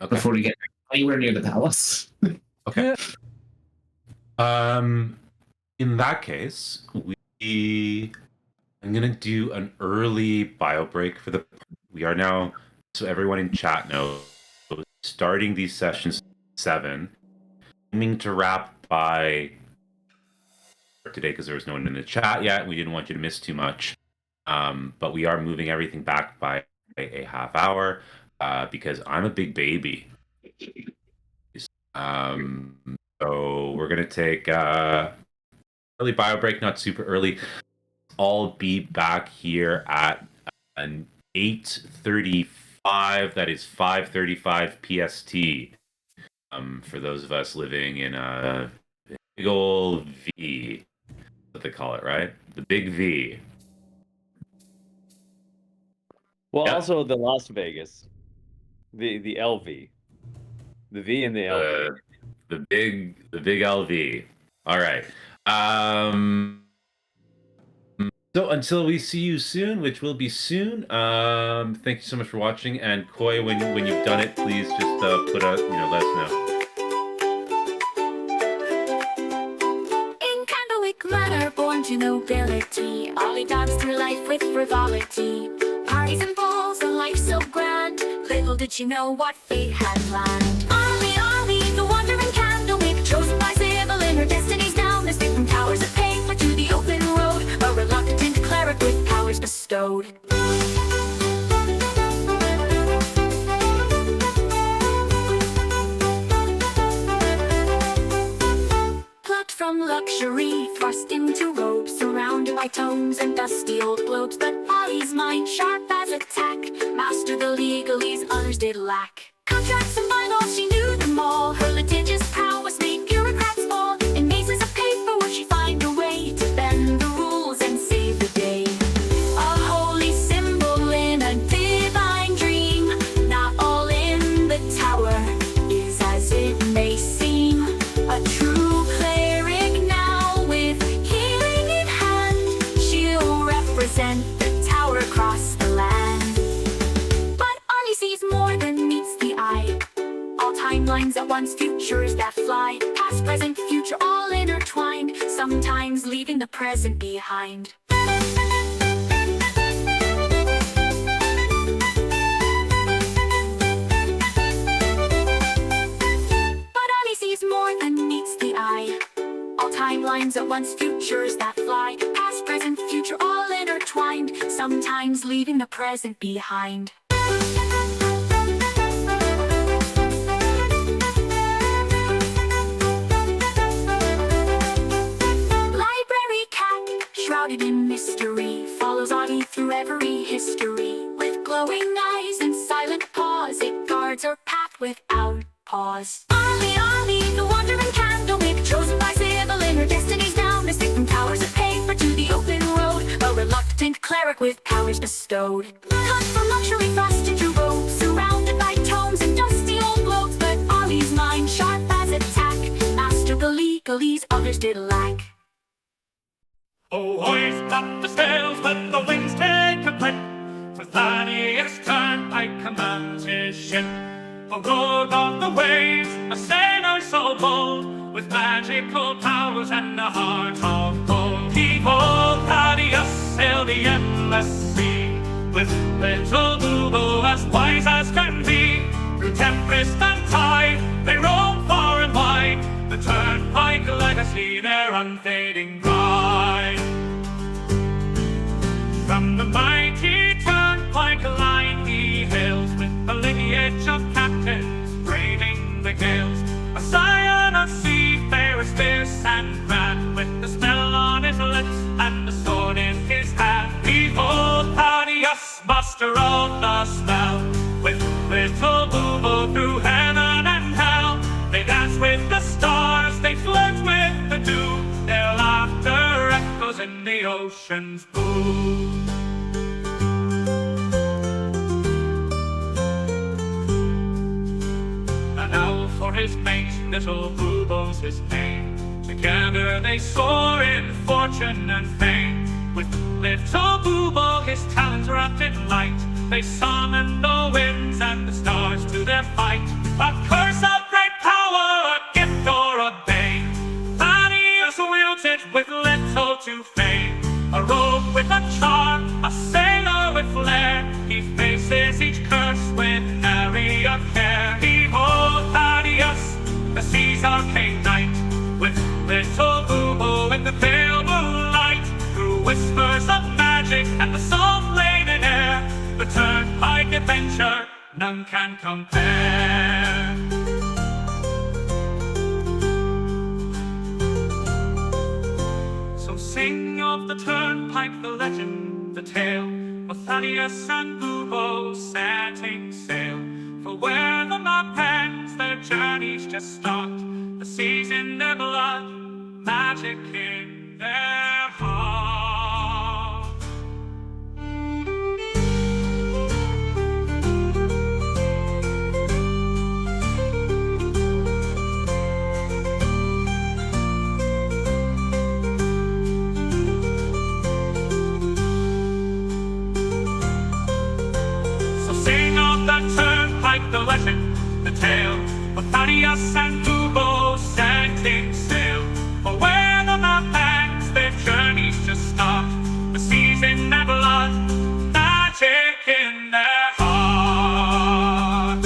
Okay. Before we get anywhere near the palace. Okay. In that case, I'm gonna do an early bio break for the. We are now, so everyone in chat knows, starting these sessions 7, aiming to wrap by today because there was no one in the chat yet. We didn't want you to miss too much, but we are moving everything back by a half hour because I'm a big baby. So we're gonna take early bio break, not super early. I'll be back here at an 8:35. That is 5:35 PST. For those of us living in a big old V, that's what they call it, right? The big V. Well, also the Las Vegas, the LV, the V and the LV. The big LV. All right. So until we see you soon, which will be soon. Thank you so much for watching. And Koi, when you've done it, please just put a let us know. In Candlewick Manor, born to nobility, Ollie danced through life with frivolity. Parties and balls, a life so grand. Little did she know what fate had planned. Ollie, the wandering Candlewick, chosen by Sybil in her destiny's down. The stick from towers of paper to the open road, a reluctant cleric with powers bestowed. Plucked from luxury, thrust into robes, surrounded by tomes and dusty old globes. But Ollie's mind, sharp as a tack, mastered the legalese others did lack. Contracts and bylaws, she knew them all. Her litigious prowess made bureaucrats fall. In mazes of paper would she find a way to bend the rules and save the day. A holy symbol in a divine dream. Not all in the tower is as it may seem. A true cleric now with healing in hand. She'll represent the tower across the once futures that fly. Past, present, future, all intertwined, sometimes leaving the present behind. But Ali sees more than meets the eye. All timelines at once, futures that fly. Past, present, future, all intertwined, sometimes leaving the present behind. Library cat, shrouded in mystery, follows Audie through every history. With glowing eyes and silent paws, it guards her path without pause. Ollie, the wandering candlewick, chosen by Sybil in her destiny's down. Mystic from towers of paper to the open road, a reluctant cleric with powers bestowed. Hunt for luxury, thrust into robes, surrounded by tomes and dusty old globes. But Ollie's mind, sharp as a tack, mastered the legalese others did lack. Oh, hoist up the sails, let the winds take a clip. For Thaddeus Turnpike commands his ship. For good on the waves, a sailor so bold, with magical powers and a heart of gold. Behold, Thaddeus sailed the endless sea, with little Boobo as wise as can be. Through tempest and tide, they roam far and wide, the Turnpike legacy, their unfading pride. From the mighty Turnpike line he hails, with the lineage of captains braving the gales. A scion of seafarers fierce and grand, with the smell on his lips and the sword in his hand. Behold, Thaddeus, master of the smell, with little Boobo through heaven and hell. They dance with the stars, they flirt with the dew, their laughter echoes in the ocean's blue. Now for his mate, little Boobo's his name. Together they soar in fortune and fame. With little Boobo, his talents wrapped in light, they summon the winds and the stars to their fight. A curse of great power, a gift or a bane, Thaddeus wields it with little to fame. A rogue with a charm, a sailor with flair, he faces each curse with nary a care. Behold, Thaddeus, the sea's arcane knight, with little Boobo in the pale moonlight. Through whispers of magic and the salt-laden air, the Turnpike adventure none can compare. So sing of the Turnpike, the legend, the tale, of Thaddeus and Boobo setting sail. For where the map ends, their journeys just start. The seas in their blood, magic in their heart. So sing of the Turnpike, the legend, the tale, of Thaddeus and Boobo setting sail. For where the map ends, their journeys just start. The seas in their blood, magic in their heart.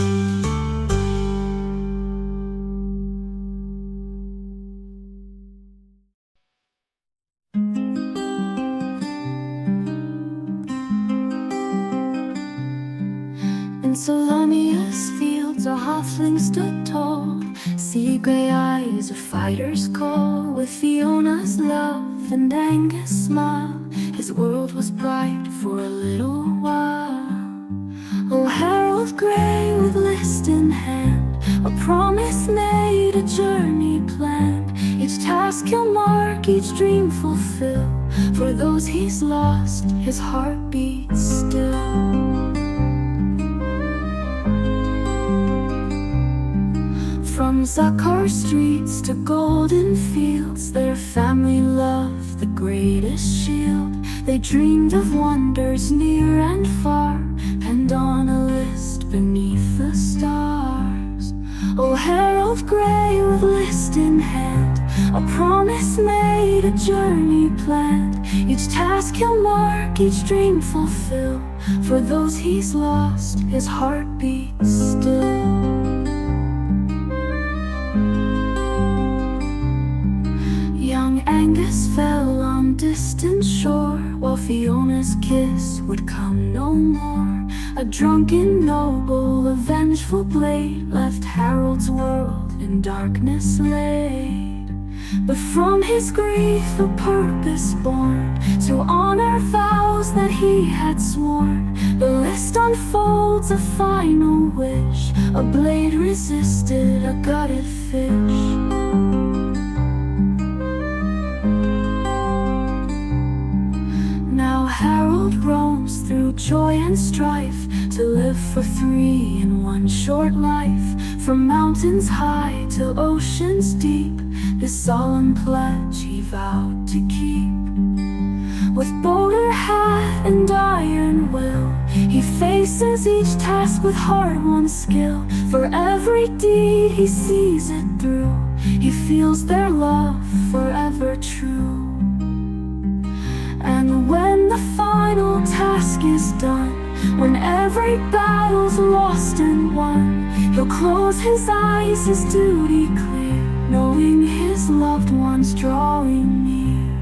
In Solania's fields, a halfling stood tall, sea gray eyes, a fighter's call. With Fiona's love and Angus' smile, his world was bright for a little while. Oh, Harold Grey with list in hand, a promise made, a journey planned. Each task he'll mark, each dream fulfill. For those he's lost, his heart beats still. From Zakar streets to golden fields, their family loved the greatest shield. They dreamed of wonders near and far, and on a list beneath the stars. Oh, Harold promise made, a journey planned. Each task he'll mark, each dream fulfill. For those he's lost, his heart beats still. Young Angus fell on distant shore, while Fiona's kiss would come no more. A drunken noble, a vengeful blade, left Harold's world in darkness laid. But from his grief a purpose born, to honor vows that he had sworn. The list unfolds a final wish, a blade resisted a gutted fish. Now Harold roams through joy and strife, to live for three in one short life. From mountains high to oceans deep, this solemn pledge he vowed to keep. With bowler hat and iron will, he faces each task with hard-won skill. For every deed he sees it through, he feels their love forever true. And when the final task is done, when every battle's lost and won, he'll close his eyes, his duty clear, knowing his loved ones drawing near.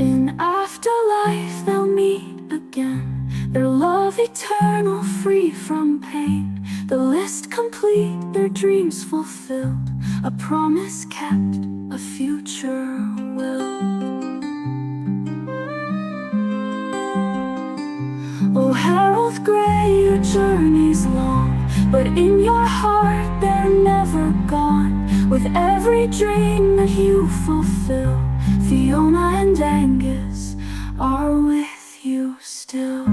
In afterlife they'll meet again, their love eternal, free from pain. The list complete, their dreams fulfilled, a promise kept, a future will. Oh, Harold Gray, your journey's long, but in your heart they're never gone. With every dream that you fulfill, Fiona and Angus are with you still.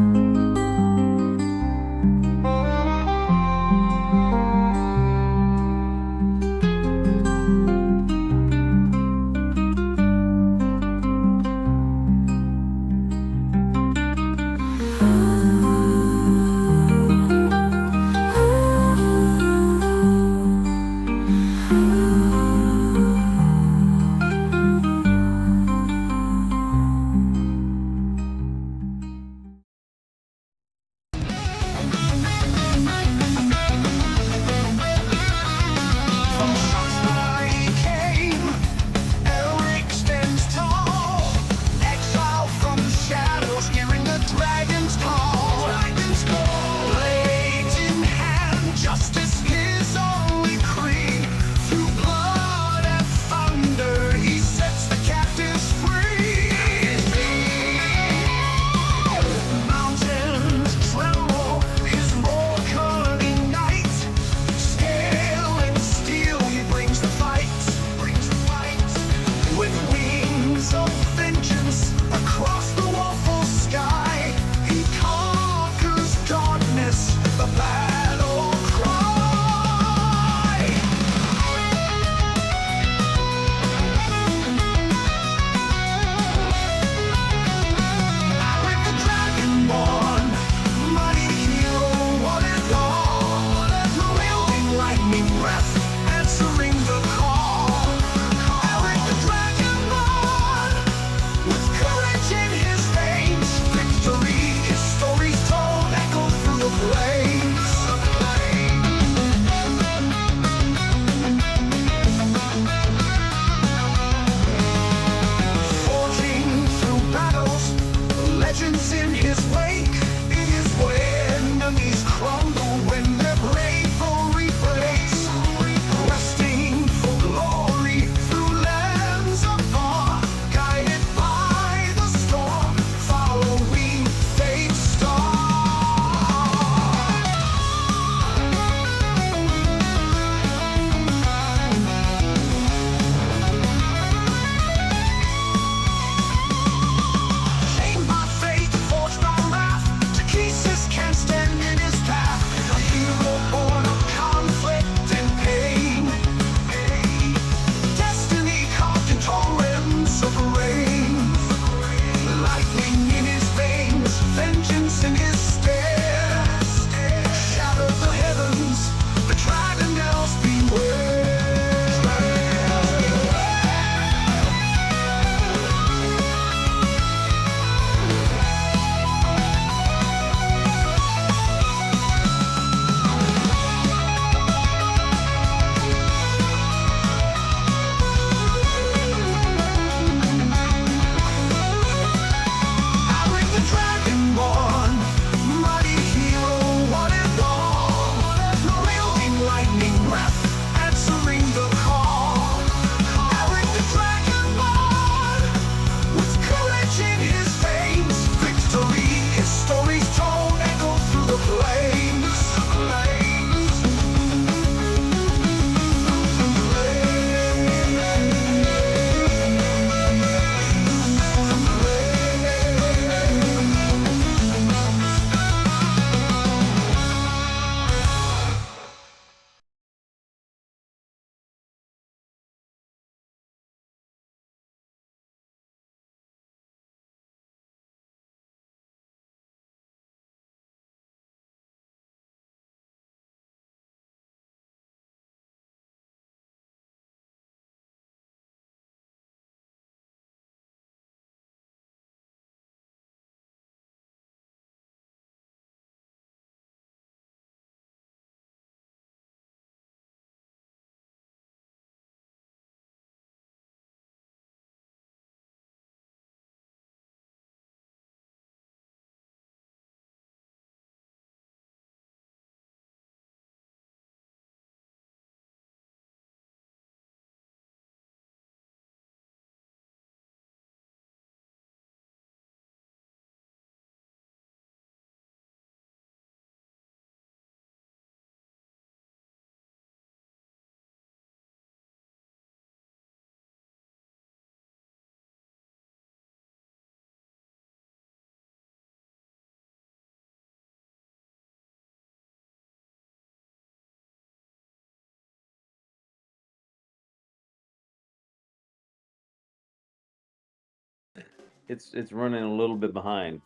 it's running a little bit behind.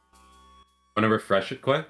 Want to refresh it quick?